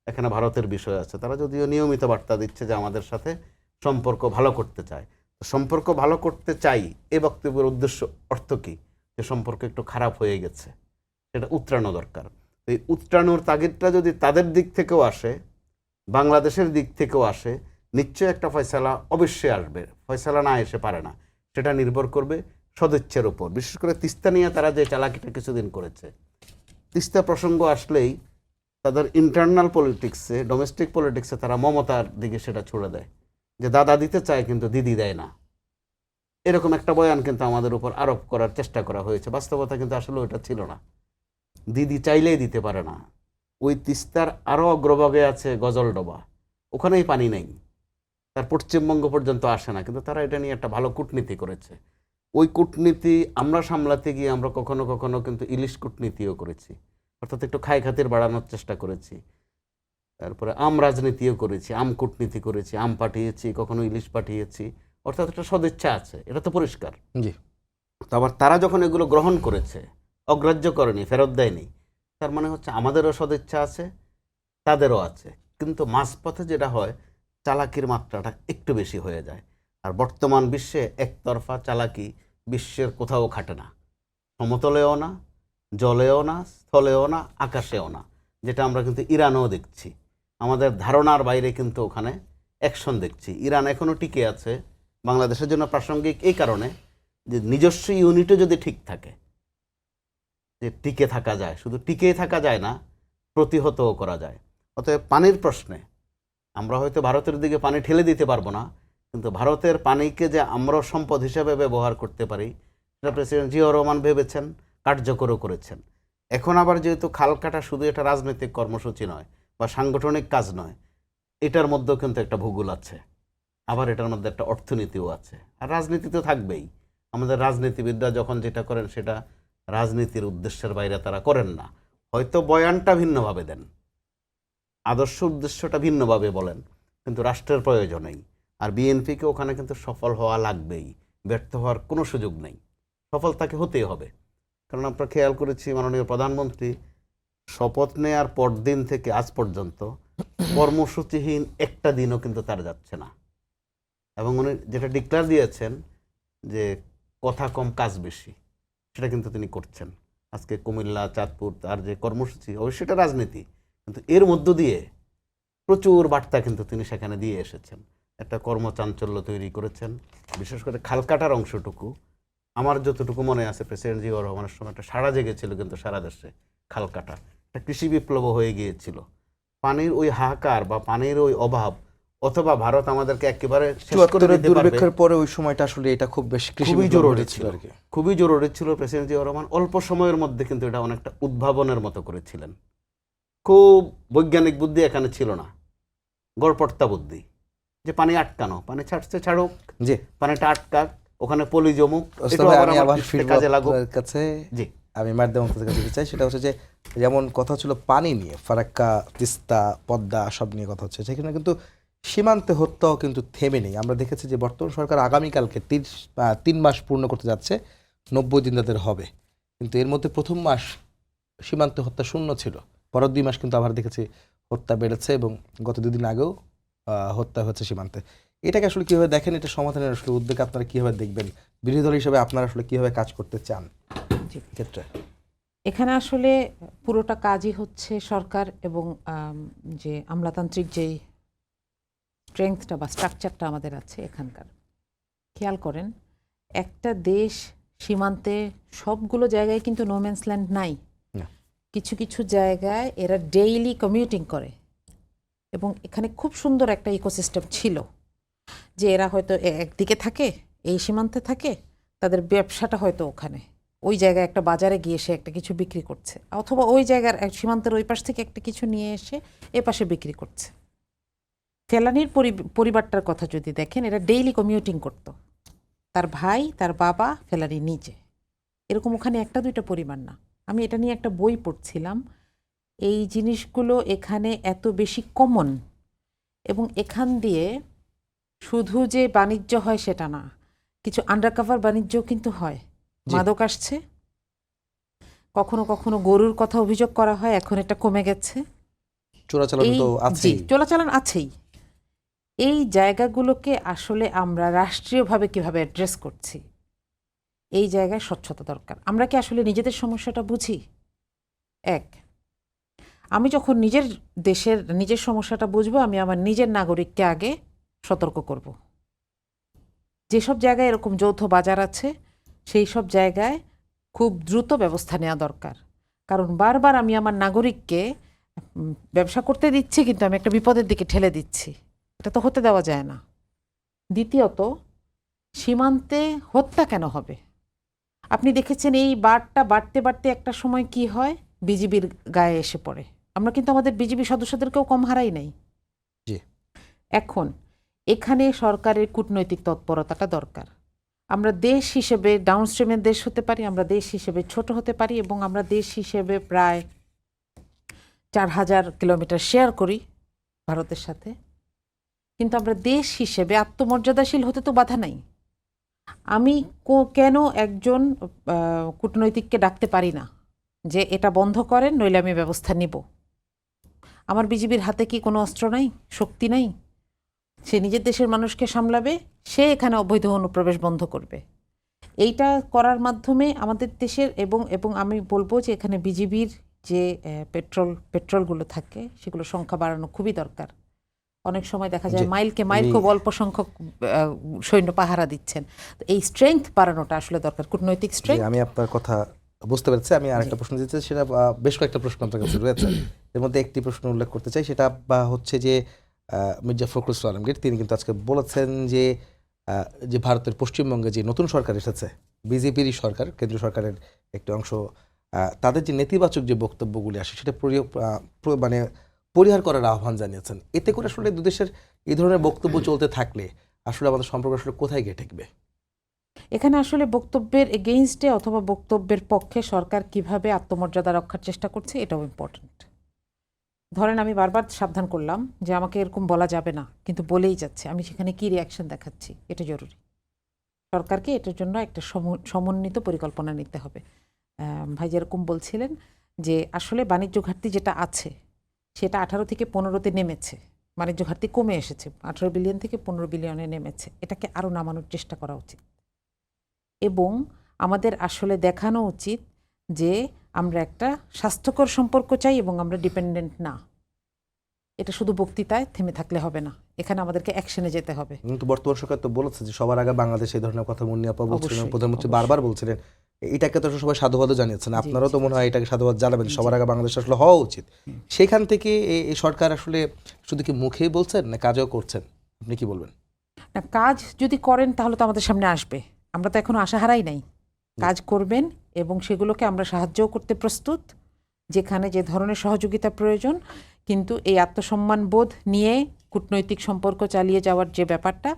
এখানে ভারতের বিষয় আছে। তারা যদিও নিয়মিত বার্তা দিচ্ছে যে আমাদের সাথে সম্পর্ক ভালো করতে চায়। তো সম্পর্ক ভালো করতে চাই এই বক্তব্যের উদ্দেশ্য অর্থ কি, যে সম্পর্ক একটু খারাপ হয়ে গেছে, সেটা উতরানো দরকার। এই উতরানোর তাগিদটা যদি তাদের দিক থেকেও আসে, বাংলাদেশের দিক থেকেও আসে, নিশ্চয়ই একটা ফয়সালা অবশ্যই আসবে। ফয়সালা না এসে পারে না, সেটা নির্ভর করবে সদিচ্ছের উপর। বিশেষ করে তিস্তা নিয়ে তারা যে চালাকিটা কিছুদিন করেছে, তিস্তা প্রসঙ্গ আসলেই তাদের ইন্টারনাল পলিটিক্সে, ডোমেস্টিক পলিটিক্সে তারা মমতার দিকে সেটা ছুড়ে দেয়, যে দাদা দিতে চায় কিন্তু দিদি দেয় না। এরকম একটা বয়ান কিন্তু আমাদের উপর আরোপ করার চেষ্টা করা হয়েছে। বাস্তবতা কিন্তু আসলে ওটা ছিল না। দিদি চাইলেই দিতে পারে না। ওই তিস্তার আরও অগ্রভাগে আছে গজলডোবা, ওখানেই পানি নেই, তার পশ্চিমবঙ্গ পর্যন্ত আসে না, কিন্তু তারা এটা নিয়ে একটা ভালো কূটনীতি করেছে। ওই কূটনীতি আমরা সামলাতে গিয়ে আমরা কখনো কখনো কিন্তু ইলিশ কূটনীতিও করেছি, অর্থাৎ একটু খায় খাতির বাড়ানোর চেষ্টা করেছি। তারপরে আম রাজনীতিও করেছি, আম কূটনীতি করেছি, আম পাঠিয়েছি, কখনো ইলিশ পাঠিয়েছি, অর্থাৎ একটা সদিচ্ছা আছে, এটা তো পরিষ্কার। জি, তো আবার তারা যখন এগুলো গ্রহণ করেছে, অগ্রাহ্য করেনি, ফেরত দেয়নি, তার মানে হচ্ছে আমাদেরও সদিচ্ছা আছে, তাদেরও আছে। কিন্তু মাঝপথে যেটা হয়, চালাকির মাত্রাটা একটু বেশি হয়ে যায়। আর বর্তমান বিশ্বে একতরফা চালাকি বিশ্বের কোথাও খাটে না, সমতলেও না, জলেও না, স্থলেও না, আকাশেও না, যেটা আমরা কিন্তু ইরানেও দেখছি। আমাদের ধারণার বাইরে কিন্তু ওখানে অ্যাকশন দেখছি। ইরান এখনও টিকে আছে, বাংলাদেশের জন্য প্রাসঙ্গিক এই কারণে যে নিজস্ব ইউনিটও যদি ঠিক থাকে, যে টিকে থাকা যায়, শুধু টিকেই থাকা যায় না, প্রতিহতও করা যায়। অতএব পানির প্রশ্নে আমরা হয়তো ভারতের দিকে পানি ঠেলে দিতে পারবো না, কিন্তু ভারতের পানিকে যে আমরা সম্পদ হিসেবে ব্যবহার করতে পারি, সেটা প্রেসিডেন্ট জিয়াউর রহমান ভেবেছেন, কার্যকরও করেছেন। এখন আবার যেহেতু খাল কাটা শুধু এটা রাজনৈতিক কর্মসূচি নয় বা সাংগঠনিক কাজ নয়, এটার মধ্যেও কিন্তু একটা ভূগোল আছে, আবার এটার মধ্যে একটা অর্থনীতিও আছে, আর রাজনীতি তো থাকবেই। আমাদের রাজনীতিবিদরা যখন যেটা করেন সেটা রাজনীতির উদ্দেশ্যের বাইরে তারা করেন না, হয়তো বয়ানটা ভিন্নভাবে দেন, আদর্শ উদ্দেশ্যটা ভিন্নভাবে বলেন, কিন্তু রাষ্ট্রের প্রয়োজনেই। আর বিএনপিকে ওখানে কিন্তু সফল হওয়া লাগবেই, ব্যর্থ হওয়ার কোনো সুযোগ নেই, সফল তাকে হতেই হবে। কারণ আমরা খেয়াল করেছি মাননীয় প্রধানমন্ত্রী শপথ নেওয়ার পরদিন থেকে আজ পর্যন্ত কর্মসূচিহীন একটা দিনও কিন্তু তার যাচ্ছে না। এবং উনি যেটা ডিক্লেয়ার দিয়েছেন যে কথা কম কাজ বেশি, সেটা কিন্তু তিনি করছেন। আজকে কুমিল্লা, চাঁদপুর তার যে কর্মসূচি, অবশ্যই সেটা রাজনীতি, কিন্তু এর মধ্য দিয়ে প্রচুর বার্তা কিন্তু তিনি সেখানে দিয়ে এসেছেন। একটা কর্মচাঞ্চল্য তৈরি করেছেন, বিশেষ করে খালকাটার অংশটুকু। আমার যতটুকু মনে আছে, প্রেসিডেন্ট জিয়াউর রহমানের সময় একটা সাড়া জেগেছিল কিন্তু সারা দেশে, খালকাটা একটা কৃষি বিপ্লব হয়ে গিয়েছিল। পানির ওই হাহাকার বা পানির ওই অভাব, অথবা ভারত আমাদেরকে একেবারে শেষ করে দিতে পারবে, দুর্ভিক্ষের পরে ওই সময়টা আসলে এটা খুব বেশি খুবই জরুরি ছিল আর কি, খুবই জরুরি ছিল। প্রেসিডেন্ট জিয়াউর রহমান অল্প সময়ের মধ্যে কিন্তু এটা অনেকটা উদ্ভাবনের মতো করেছিলেন। খুব বৈজ্ঞানিক বুদ্ধি এখানে ছিল না, গড়পড়তা বুদ্ধি, যে পানি আটকানো, পানি ছাড়ছে ছাড়ুক, জি, পানিটা আটকাক, ওখানে পলি জমুক, আমি আবার কাজে লাগুক। কাছে জি, আমি মাধ্যম থেকে দিতে চাই, সেটা হচ্ছে যে যেমন কথা ছিল পানি নিয়ে, ফারাক্কা, তিস্তা, পদ্মা সব নিয়ে কথা হচ্ছে, সেখানে কিন্তু সীমান্তে হত্যাও কিন্তু থেমে নেই। আমরা দেখেছি যে বর্তমান সরকার আগামীকালকে 3 মাস পূর্ণ করতে যাচ্ছে, 90 দিন তাদের হবে, কিন্তু এর মধ্যে প্রথম মাস সীমান্তে হত্যা শূন্য ছিল, পরের 2 মাস কিন্তু আবার দেখেছি হত্যা বেড়েছে, এবং গত 2 দিন আগেও হত্যা হচ্ছে সীমান্তে। এটাকে আসলে কীভাবে দেখেন, এটা সমাধানের আসলে উদ্যোগ আপনারা কীভাবে দেখবেন, বিরোধী দল হিসেবে আপনারা আসলে কীভাবে কাজ করতে চান ক্ষেত্রে? এখানে আসলে পুরোটা কাজই হচ্ছে সরকার এবং যে আমলাতান্ত্রিক যেই স্ট্রেংথটা বা স্ট্রাকচারটা আমাদের আছে এখানকার। খেয়াল করেন, একটা দেশ সীমান্তে সবগুলো জায়গায় কিন্তু নোম্যান্স ল্যান্ড নাই, কিছু কিছু জায়গায় এরা ডেইলি কমিউটিং করে, এবং এখানে খুব সুন্দর একটা ইকোসিস্টেম ছিল, যে এরা হয়তো একদিকে থাকে, এই সীমান্তে থাকে, তাদের ব্যবসাটা হয়তো ওখানে, ওই জায়গায় একটা বাজারে গিয়ে সে একটা কিছু বিক্রি করছে, অথবা ওই জায়গার সীমান্তের ওই পাশ থেকে একটা কিছু নিয়ে এসে এ পাশে বিক্রি করছে। ফেলানির পরিবারটার কথা যদি দেখেন, এরা ডেইলি কমিউটিং করত, তার ভাই, তার বাবা, ফেলানি নিজে। এরকম ওখানে একটা দুইটা পরিবার না। আমি এটা নিয়ে একটা বই পড়ছিলাম। এই জিনিসগুলো এখানে এত বেশি কমন, এবং এখান দিয়ে শুধু যে বাণিজ্য হয় সেটা না, কিছু আন্ডারকভার বাণিজ্য কিন্তু হয়। জি। মাদক আসছে, কখনো কখনো গরুর কথা অভিযোগ করা হয়, এখন এটা কমে গেছে। চোরাচালান তো জি, আছেই। চোরাচালান আছেই। এই জায়গাগুলোকে আসলে আমরা রাষ্ট্রীয়ভাবে কিভাবে অ্যাড্রেস করছি, এই জায়গায় স্বচ্ছতা দরকার। আমরা কি আসলে নিজেদের সমস্যাটা বুঝি? এক, আমি যখন নিজের দেশের নিজের সমস্যাটা বুঝবো, আমি আমার নিজের নাগরিককে আগে সতর্ক করব। যেসব জায়গায় এরকম যৌথ বাজার আছে সেই সব জায়গায় খুব দ্রুত ব্যবস্থা নেওয়া দরকার। কারণ বারবার আমি আমার নাগরিককে ব্যবসা করতে দিচ্ছি, কিন্তু আমি একটা বিপদের দিকে ঠেলে দিচ্ছি। এটা তো হতে দেওয়া যায় না। দ্বিতীয়ত, সীমান্তে হত্যা কেন হবে? আপনি দেখেছেন এই বারটা বাড়তে বাড়তে একটা সময় কি হয়, বিজিবির গায়ে এসে পড়ে। আমরা কিন্তু আমাদের বিজিবি সদস্যদেরকেও কম হারাই নাই। জি। এখন এখানে সরকারের কূটনৈতিক তৎপরতাটা দরকার। আমরা দেশ হিসেবে ডাউনস্ট্রিমের দেশ হতে পারি, আমরা দেশ হিসেবে ছোট হতে পারি, এবং আমরা দেশ হিসেবে প্রায় 4000 কিলোমিটার শেয়ার করি ভারতের সাথে। কিন্তু আমরা দেশ হিসেবে আত্মমর্যাদাশীল হতে তো বাধা নাই। আমি কেন একজন কূটনৈতিককে ডাকতে পারি না যে এটা বন্ধ করেন, নইলে আমি ব্যবস্থা নিব? আমার বিজিবির হাতে কি কোনো অস্ত্র নাই, শক্তি নাই? সে নিজের দেশের মানুষকে সামলাবে, সে এখানে অবৈধ অনুপ্রবেশ বন্ধ করবে। এইটা করার মাধ্যমে আমাদের দেশের এবং আমি বলবো যে এখানে বিজিবির যে পেট্রোলগুলো থাকে সেগুলো সংখ্যা বাড়ানো খুবই দরকার। অনেক সময় দেখা যায় জি, মাইলকে মাইল আমি- খুব অল্প সংখ্যক সৈন্য পাহারা দিচ্ছেন। তো এই স্ট্রেংথ বাড়ানোটা আসলে দরকার, কূটনৈতিক জি, স্ট্রেংথ। আমি আপনার কথা বুঝতে পেরেছি। আমি আরেকটা প্রশ্ন দিতে চাই, সেটা বেশ কয়েকটা প্রশ্ন আপনার কাছে রয়েছে। এর মধ্যে একটি প্রশ্ন উল্লেখ করতে চাই, সেটা হচ্ছে যে মির্জা ফখরুল ইসলাম আলমগীর তিনি কিন্তু আজকে বলেছেন যে যে ভারতের পশ্চিমবঙ্গে যে নতুন সরকার এসেছে, বিজেপিরই সরকার, কেন্দ্রীয় সরকারের একটি অংশ, তাদের যে নেতিবাচক যে বক্তব্যগুলি আসে সেটা মানে পরিহার করার আহ্বান জানিয়েছেন। এতে করে আসলে দুদেশের এই ধরনের বক্তব্য চলতে থাকলে আসলে আমাদের সম্পর্ক আসলে কোথায় গিয়ে ঠেকবে? এখানে আসলে বক্তব্যের এগেইনস্টে অথবা বক্তব্যের পক্ষে সরকার কিভাবে আত্মমর্যাদা রক্ষার চেষ্টা করছে এটাও ইম্পর্ট্যান্ট। ধরেন আমি বারবার সাবধান করলাম যে আমাকে এরকম বলা যাবে না, কিন্তু বলেই যাচ্ছে, আমি সেখানে কি রিয়াকশন দেখাচ্ছি, এটা জরুরি। সরকারকে এটার জন্য একটা সমন্বিত পরিকল্পনা নিতে হবে। ভাই যেরকম বলছিলেন যে আসলে বাণিজ্য ঘাটতি যেটা আছে সেটা 18 থেকে 15-তে নেমেছে, বাণিজ্য ঘাটতি কমে এসেছে, 18 বিলিয়ন থেকে 15 বিলিয়নে নেমেছে। এটাকে আরও নামানোর চেষ্টা করা উচিত, এবং আমাদের আসলে দেখানো উচিত যে আমরা একটা স্বাস্থ্যকর সম্পর্ক চাই এবং আমরা ডিপেন্ডেন্ট না। এটা শুধু বক্তৃতায় থেমে থাকলে হবে না, এখানে আমাদেরকে অ্যাকশনে যেতে হবে। কিন্তু বর্তমান সরকার তো বলেছে যে সবার আগে বাংলাদেশ এই ধরনের কথা মুন্নিয়াপা বলছিলেন, অবশ্যই, প্রধানমন্ত্রী অবশ্যই। বারবার বলছিলেন। এটাকে তো সবাই সাধুবাদও জানিয়েছেন, জি, আপনারাও তো জি, মনে হয় এটাকে সাধুবাদ জানাবেন, জি। সবার আগে বাংলাদেশ আসলে হওয়া উচিত। সেখান থেকে এই সরকার আসলে শুধু কি মুখেই বলছেন না কাজও করছেন, আপনি কি বলবেন? না, কাজ যদি করেন তাহলে তো আমাদের সামনে আসবে। আমরা তো এখনো আশা হারাই নাই। কাজ করবেন এবং সেগুলোকে আমরা সাহায্যও করতে প্রস্তুত, যেখানে যে ধরনের সহযোগিতা প্রয়োজন। কিন্তু এই আত্মসম্মান বোধ নিয়ে কূটনৈতিক সম্পর্ক চালিয়ে যাওয়ার যে ব্যাপারটা,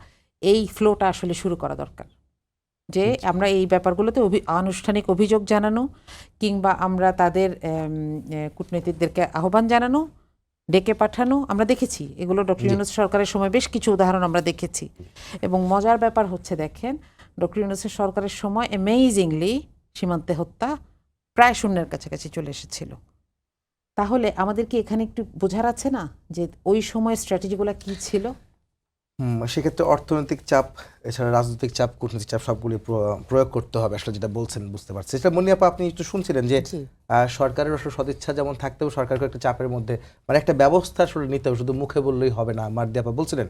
এই ফ্লোটা আসলে শুরু করা দরকার। যে আমরা এই ব্যাপারগুলোতে আনুষ্ঠানিক অভিযোগ জানানো, কিংবা আমরা তাদের কূটনীতিকদেরকে আহ্বান জানানো, ডেকে পাঠানো, আমরা দেখেছি এগুলো ডক্টর ইউনূস সরকারের সময় বেশ কিছু উদাহরণ আমরা দেখেছি। এবং মজার ব্যাপার হচ্ছে, দেখেন ডক্টর ইউনূসের সরকারের সময় অ্যামেজিংলি সীমান্তে হত্যা প্রায় শূন্যের কাছাকাছি চলে এসেছিল। তাহলে আমাদের কি এখানে একটু বোঝার আছে না যে ওই সময় স্ট্র্যাটেজিগুলো কি ছিল? সেক্ষেত্রে অর্থনৈতিক চাপ, এছাড়া রাজনৈতিক চাপ, কূটনৈতিক চাপ সবগুলি প্রয়োগ করতে হবে আসলে, যেটা বলছেন বুঝতে পারছি। সেটা মুন্নিয়াপা আপনি একটু শুনছিলেন যে জি। সরকারের আসলে সদিচ্ছা যেমন থাকতে হবে, সরকারকে একটা চাপের মধ্যে মানে একটা ব্যবস্থা আসলে নিতে হবে, শুধু মুখে বললেই হবে না। মারদিয়াপা বলছিলেন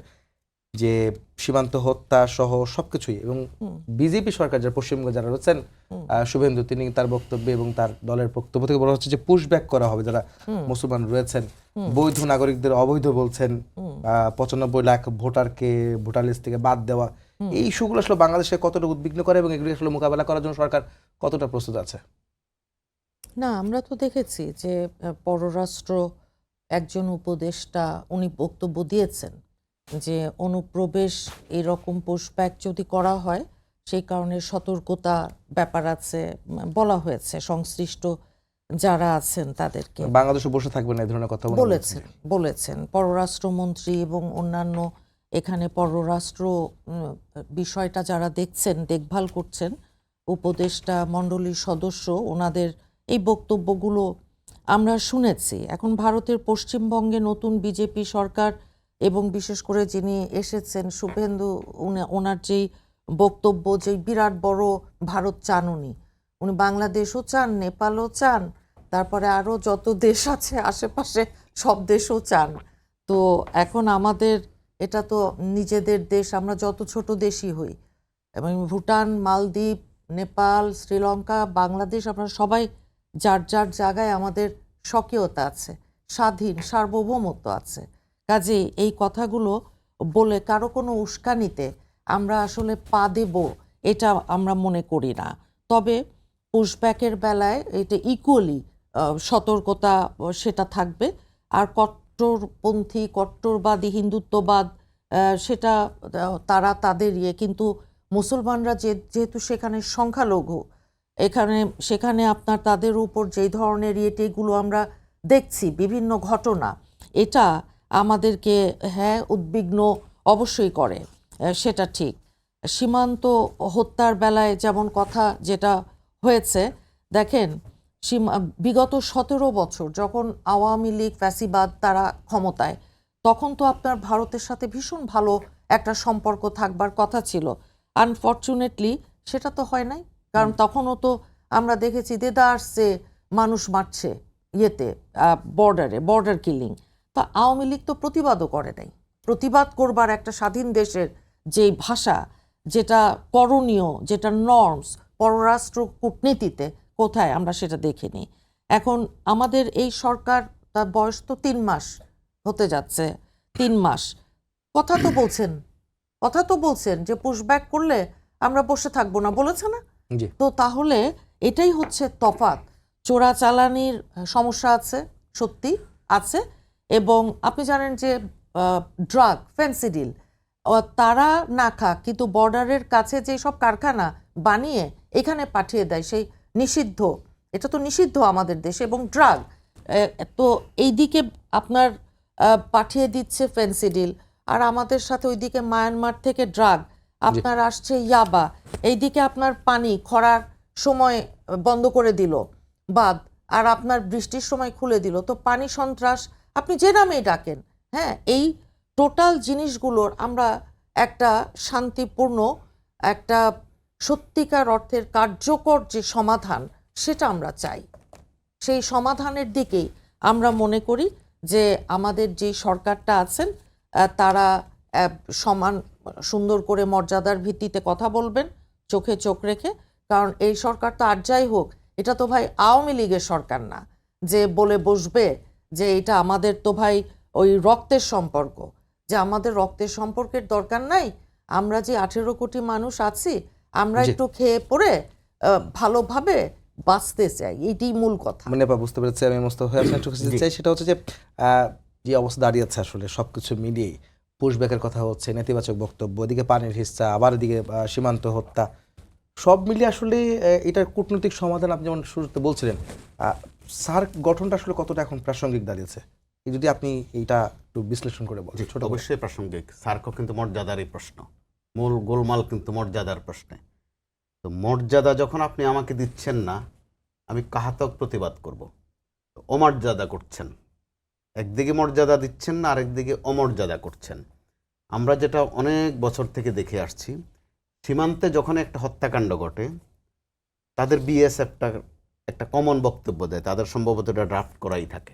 যে সীমান্ত হত্যা সহ সবকিছুই, এবং বিজেপি সরকার যারা পশ্চিমবঙ্গে যারা রয়েছেন, শুভেন্দু তিনি তার বক্তব্যে এবং তার দলের বক্তব্য থেকে বলা হচ্ছে যে পুশব্যাক করা হবে যারা মুসলমান রয়েছেন, বৈধ নাগরিকদের অবৈধ বলছেন, 95 লাখ ভোটারকে ভোটার লিস্ট থেকে বাদ দেওয়া, এই ইস্যুগুলো আসলে বাংলাদেশে কতটা উদ্বিগ্ন করে এবং এগুলি আসলে মোকাবেলা করার জন্য সরকার কতটা প্রস্তুত আছে? না, আমরা তো দেখেছি যে পররাষ্ট্র একজন উপদেষ্টা উনি বক্তব্য দিয়েছেন যে অনুপ্রবেশ এরকম পুশব্যাক যদি করা হয় সেই কারণে সতর্কতা ব্যাপার আছে, বলা হয়েছে সংশ্লিষ্ট যারা আছেন তাদেরকে। বাংলাদেশে বসে থাকবে না এই ধরনের কথা বলেছেন পররাষ্ট্রমন্ত্রী এবং অন্যান্য এখানে পররাষ্ট্র বিষয়টা যারা দেখছেন, দেখভাল করছেন, উপদেষ্টা মণ্ডলীর সদস্য, ওনাদের এই বক্তব্যগুলো আমরা শুনেছি। এখন ভারতের পশ্চিমবঙ্গে নতুন বিজেপি সরকার এবং বিশেষ করে যিনি এসেছেন শুভেন্দু, ওনার যেই বক্তব্য, যে বিরাট বড় ভারত চান উনি বাংলাদেশও চান, নেপালও চান, তারপরে আরও যত দেশ আছে আশেপাশে সব দেশও চান। তো এখন আমাদের এটা তো নিজেদের দেশ, আমরা যত ছোট দেশই হই, এবং ভুটান, মালদ্বীপ, নেপাল, শ্রীলঙ্কা, বাংলাদেশ, আমরা সবাই যার যার জায়গায় আমাদের স্বকীয়তা আছে, স্বাধীন সার্বভৌমত্ব আছে। কাজেই এই কথাগুলো বলে কারো কোনো উস্কানিতে আমরা আসলে পা দেব এটা আমরা মনে করি না। তবে পুশব্যাকের বেলায় এটা ইকুয়ালি সতর্কতা সেটা থাকবে। আর কট্টরপন্থী, কট্টরবাদী, হিন্দুত্ববাদ সেটা তারা তাদের কিন্তু মুসলমানরা যেহেতু সেখানে সংখ্যালঘু, সেখানে আপনার তাদের উপর যেই ধরনের এগুলো আমরা দেখছি বিভিন্ন ঘটনা, এটা আমাদেরকে উদ্বিগ্ন অবশ্যই করে, সেটা ঠিক। সীমান্ত হত্যার বেলায় যেমন কথা যেটা হয়েছে, দেখেন বিগত 17 বছর যখন আওয়ামী লীগ ফ্যাসিবাদ তারা ক্ষমতায়, তখন তো আপনার ভারতের সাথে ভীষণ ভালো একটা সম্পর্ক থাকবার কথা ছিল। আনফর্চুনেটলি সেটা তো হয় নাই, কারণ তখনও তো আমরা দেখেছি দেদারসে মানুষ মারছে বর্ডার কিলিং। তা আওয়ামী লীগ তো প্রতিবাদও করে নাই। প্রতিবাদ করবার একটা স্বাধীন দেশের যে ভাষা, যেটা করণীয়, যেটা নর্মস পররাষ্ট্র কূটনীতিতে কোথায়, আমরা সেটা দেখিনি। এখন আমাদের এই সরকার, তার বয়স তো 3 মাস হতে যাচ্ছে, 3 মাস কথা তো বলছেন যে পুশব্যাক করলে আমরা বসে থাকবো না, বলেছে না? তো তাহলে এটাই হচ্ছে তফাৎ। চোরাচালানির সমস্যা আছে, সত্যি আছে, এবং আপনি জানেন যে ড্রাগ, ফেন্সিডিল তারা না খাক, কিন্তু বর্ডারের কাছে যে সব কারখানা বানিয়ে এখানে পাঠিয়ে দেয়, সেই নিষিদ্ধ, এটা তো নিষিদ্ধ আমাদের দেশে, এবং ড্রাগ তো এইদিকে আপনার পাঠিয়ে দিচ্ছে ফেন্সিডিল, আর আমাদের সাথে ওইদিকে মায়ানমার থেকে ড্রাগ আপনার আসছে ইয়াবা, এইদিকে আপনার পানি খরার সময় বন্ধ করে দিল বাঁধ, আর আপনার বৃষ্টির সময় খুলে দিল। তো পানি সন্ত্রাস আপনি যে নামেই ডাকেন, এই টোটাল জিনিসগুলোর আমরা একটা শান্তিপূর্ণ, একটা সত্যিকার অর্থের কার্যকর যে সমাধান, সেটা আমরা চাই। সেই সমাধানের দিকেই আমরা মনে করি যে আমাদের যে সরকারটা আছেন তারা সমান সুন্দর করে মর্যাদার ভিত্তিতে কথা বলবেন, চোখে চোখ রেখে। কারণ এই সরকার তো আর যাই হোক, এটা তো ভাই আওয়ামী লীগের সরকার না যে বলে বসবে যে এটা আমাদের তো ভাই ওই রক্তের সম্পর্ক, যে আমাদের রক্তের সম্পর্কের দরকার নাই। আমরা যে 18 কোটি মানুষ আছি, আমরা একটু খেয়ে পড়ে ভালোভাবে বাঁচতে চাই, এইটাই মূল কথা। মানে বুঝতে পেরেছি আমি। মোস্তফা আপনার একটু কিছু চাই, সেটা হচ্ছে যে অবস্থা দাঁড়িয়েছে আসলে সবকিছু মিলিয়ে পুশব্যাকের কথা হচ্ছে, নেতিবাচক বক্তব্য, এদিকে পানির হিস্সা, আবার এদিকে সীমান্ত হত্যা, সব মিলিয়ে আসলে এটার কূটনৈতিক সমাধান আপনি যেমন শুরুতে বলছিলেন, সার্ক গঠনটা আসলে কতটা এখন প্রাসঙ্গিক দাঁড়িয়েছে, যদি আপনি এইটা একটু বিশ্লেষণ করে বলেন। ছোট অবশ্যই প্রাসঙ্গিক। সার্কও কিন্তু মর্যাদারই প্রশ্ন, মূল গোলমাল কিন্তু মর্যাদার প্রশ্নে। তো মর্যাদা যখন আপনি আমাকে দিচ্ছেন না, আমি কাহাতক প্রতিবাদ করব। অমর্যাদা করছেন, একদিকে মর্যাদা দিচ্ছেন না, আরেকদিকে অমর্যাদা করছেন। আমরা যেটা অনেক বছর থেকে দেখে আসছি, সীমান্তে যখন একটা হত্যাকাণ্ড ঘটে, তাদের বিএসএফটা একটা কমন বক্তব্য দেয়, তাদের সম্ভবত এটা ড্রাফট করাই থাকে,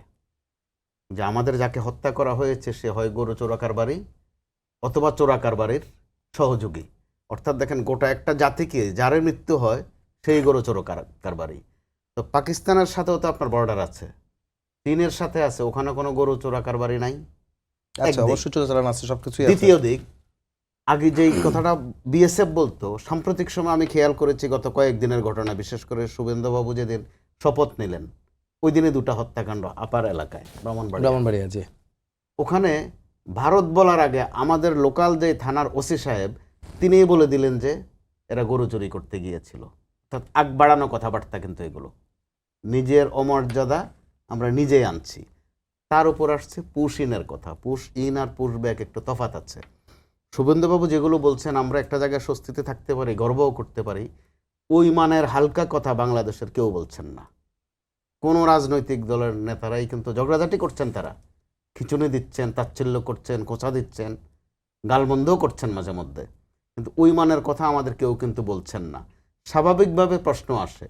যে আমাদের যাকে হত্যা করা হয়েছে সে হয় গরু চোরাকারবারি অথবা চোরাকারবারির সহযোগী। অর্থাৎ দেখেন, গোটা একটা জাতিকে যার মৃত্যু হয় সেই গরু চোরাকারবারি। তো পাকিস্তানের সাথেও তো আপনার বর্ডার আছে, চীনের সাথে আছে, ওখানে কোনো গরু চোরাকারবারি নাই। অবশ্যই চোরাচালান আছে, সবকিছুই। দ্বিতীয় দিক, আগে যেই কথাটা বিএসএফ বলতো, সাম্প্রতিক সময় আমি খেয়াল করেছি গত কয়েকদিনের ঘটনা, বিশেষ করে শুভেন্দুবাবু যেদিন শপথ নিলেন ওই দিনে 2টা হত্যাকাণ্ড আপার এলাকায় ব্রাহ্মণবাড়িয়া, জি। ওখানে ভারত বলার আগে আমাদের লোকাল যে থানার ওসি সাহেব তিনিই বলে দিলেন যে এরা গরু চুরি করতে গিয়েছিল। অর্থাৎ আগ বাড়ানো কথাবার্তা কিন্তু এগুলো, নিজের অমর্যাদা আমরা নিজেই আনছি। তার উপর আসছে পুশ ইনের কথা। পুশ ইন আর পুশ ব্যাক একটু তফাৎ আছে। শুভেন্দুবাবু যেগুলো বলছেন আমরা একটা জায়গায় স্বস্তিতে থাকতে পারি, গর্বও করতে পারি, ওই মানের হালকা কথা বাংলাদেশের কেউ বলছেন না। কোনো রাজনৈতিক দলের নেতারাই কিন্তু ঝগড়াঝাটি করছেন, তারা খিচুনি দিচ্ছেন, তাচ্ছিল্য করছেন, কোচা দিচ্ছেন, গালমন্দও করছেন মাঝে মধ্যে, কিন্তু ওই মানের কথা আমাদের কেউ কিন্তু বলছেন না। স্বাভাবিকভাবে প্রশ্ন আসে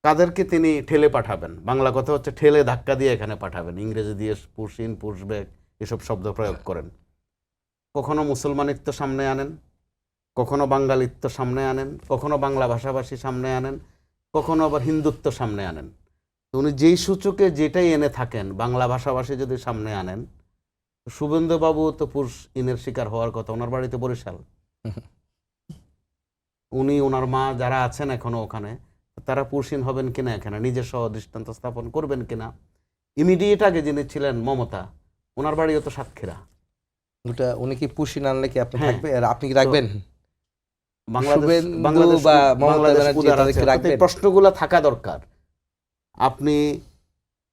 কাদেরকে তিনি ঠেলে পাঠাবেন। বাংলা কথা হচ্ছে ঠেলে ধাক্কা দিয়ে এখানে পাঠাবেন, ইংরেজি দিয়ে পুশ ইন পুশ ব্যাক এসব শব্দ প্রয়োগ করেন। কখনো মুসলমানিত্ব সামনে আনেন, কখনো বাঙালিত্ব সামনে আনেন, কখনো বাংলা ভাষাভাষী সামনে আনেন, কখনো আবার হিন্দুত্ব সামনে আনেন। তো উনি যেই সূচকে যেটাই এনে থাকেন, বাংলা ভাষাভাষী যদি সামনে আনেন, শুভেন্দুবাবু তো পুশ ইনের শিকার হওয়ার কথা। ওনার বাড়িতে বরিশাল, উনি ওনার মা যারা আছেন এখনো ওখানে, তারা পুশ ইন হবেন কিনা, এখানে নিজের সহ দৃষ্টান্ত স্থাপন করবেন কিনা। ইমিডিয়েট আগে যিনি ছিলেন মমতা, ওনার বাড়িও তো সাতক্ষীরা। উনি কি পুশি না আনলে কি আপনি হ্যাঁ। থাকবে, আর আপনি কি রাখবেন? বাংলাদেশ বা মমতা বাংলাদেশ ব্যানার্জি উদার তাদেরকে আছে। রাখবেন? এই প্রশ্নগুলো থাকা দরকার। আপনি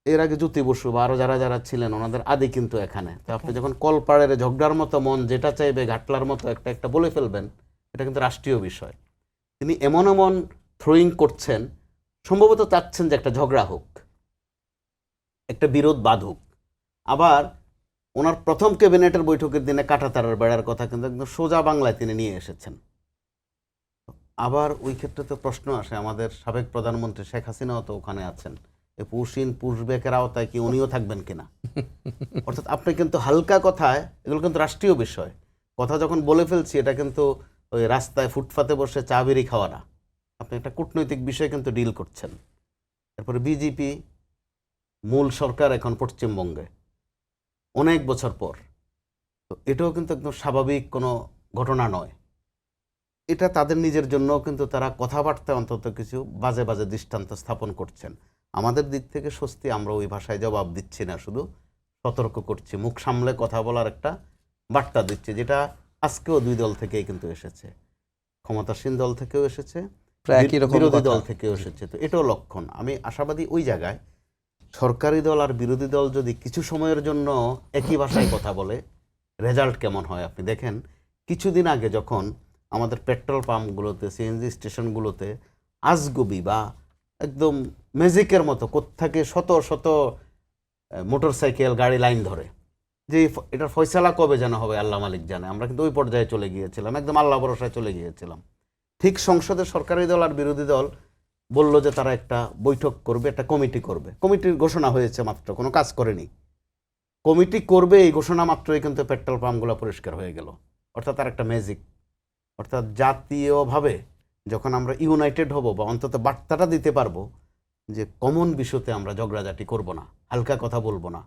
এর আগে জ্যোতি বসু বা আরো যারা যারা ছিলেন ওনাদের আদি কিন্তু এখানে। তো আপনি যখন কলপাড়ের ঝগড়ার মতো মন যেটা চাইবে ঘাটলার মতো একটা একটা বলে ফেলবেন, এটা কিন্তু রাষ্ট্রীয় বিষয়। তিনি এমন এমন থ্রোয়িং করছেন, সম্ভবত চাচ্ছেন যে একটা ঝগড়া হোক, একটা বিরোধ বাঁধুক। আবার ওনার প্রথম ক্যাবিনেটের বৈঠকের দিনে কাঁটাতারের বেড়ার কথা কিন্তু একদম সোজা বাংলায় তিনি নিয়ে এসেছেন। আবার ওই ক্ষেত্রে তো প্রশ্ন আসে, আমাদের সাবেক প্রধানমন্ত্রী শেখ হাসিনাও তো ওখানে আছেন, এই পুশ ইন পুশ ব্যাকের আওতায় কি উনিও থাকবেন কিনা? অর্থাৎ আপনি কিন্তু হালকা কথায়, এগুলো কিন্তু রাষ্ট্রীয় বিষয়, কথা যখন বলে ফেলছি এটা কিন্তু ওই রাস্তায় ফুটপাতে বসে চা বিড়ি খাওয়া না, আপনি একটা কূটনৈতিক বিষয় কিন্তু ডিল করছেন। তারপরে বিজেপি মূল সরকার এখন পশ্চিমবঙ্গে অনেক বছর পর, তো এটাও কিন্তু একদম স্বাভাবিক কোনো ঘটনা নয়। এটা তাদের নিজের জন্য কিন্তু তারা কথাবার্তা অন্তত কিছু বাজে বাজে দৃষ্টান্ত স্থাপন করছেন। আমাদের দিক থেকে স্বস্তি, আমরা ওই ভাষায় জবাব দিচ্ছি না, শুধু সতর্ক করছি, মুখ সামলে কথা বলার একটা বার্তা দিচ্ছি, যেটা আজকেও দুই দল থেকেই কিন্তু এসেছে, ক্ষমতাসীন দল থেকেও এসেছে, প্রায় একই রকম বিরোধী কথা। দল থেকেও এসেছে। তো এটাও লক্ষণ। আমি আশাবাদী ওই জায়গায় সরকারি দল আর বিরোধী দল যদি কিছু সময়ের জন্য একই ভাষায় কথা বলে, রেজাল্ট কেমন হয় আপনি দেখেন। কিছুদিন আগে যখন আমাদের পেট্রোল পাম্পগুলোতে, সিএনজি স্টেশনগুলোতে আজগুবি বা একদম ম্যাজিকের মতো কোত্থেকে শত শত মোটরসাইকেল গাড়ি লাইন ধরে, যে এটার ফয়সালা কবে যেন হবে আল্লাহ মালিক জানে, আমরা কিন্তু ওই পর্যায়ে চলে গিয়েছিলাম, একদম আল্লাহ ভরসায় চলে গিয়েছিলাম। ঠিক সংসদে সরকারি দল আর বিরোধী দল বলল যে তারা একটা বৈঠক করবে, একটা কমিটি করবে। কমিটির ঘোষণা হয়েছে মাত্র, কোনো কাজ করেনি। কমিটি করবে এই ঘোষণা মাত্রই কিন্তু পেট্রোল পাম্পগুলো পরিষ্কার হয়ে গেল। অর্থাৎ তার একটা ম্যাজিক। অর্থাৎ জাতীয়ভাবে যখন আমরা ইউনাইটেড হব, বা অন্তত বার্তাটা দিতে পারবো যে কমন বিষয়তে আমরা ঝগড়াঝাটি করব না, হালকা কথা বলবো না,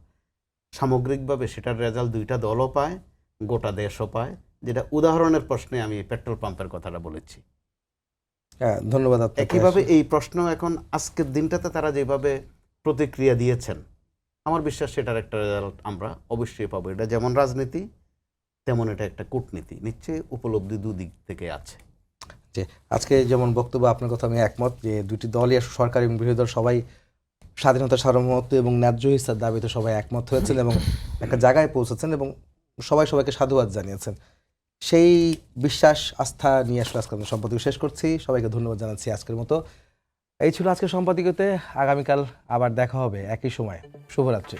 সামগ্রিকভাবে সেটার রেজাল্ট দুইটা দলও পায়, গোটা দেশও পায়। যেটা উদাহরণের প্রশ্নে আমি পেট্রোল পাম্পের কথাটা বলেছি। হ্যাঁ, ধন্যবাদ আপনাকে। একইভাবে এই প্রশ্ন এখন আজকের দিনটাতে তারা যেভাবে প্রতিক্রিয়া দিয়েছেন, আমার বিশ্বাস সেটার একটা রেজাল্ট আমরা অবশ্যই পাবো। এটা যেমন রাজনীতি, তেমন এটা একটা কূটনীতি, নিশ্চয়ই উপলব্ধি দুদিক থেকে আছে। যে আজকে যেমন বক্তব্য, আপনার কথা আমি একমত যে দুটি দলই, সরকার এবং বিরোধী দল, সবাই স্বাধীনতা, সার্বভৌমত্ব এবং ন্যায্য হিস্যার দাবিতে সবাই একমত হয়েছেন এবং একটা জায়গায় পৌঁছেছেন এবং সবাই সবাইকে সাধুবাদ জানিয়েছেন। সেই বিশ্বাস, আস্থা নিয়ে আসলে আজকে আমরা সম্পাদকীয় শেষ করছি। সবাইকে ধন্যবাদ জানাচ্ছি আজকের মতো। এই ছিল আজকের সম্পাদকীয়তে। আগামীকাল আবার দেখা হবে একই সময়। শুভরাত্রি।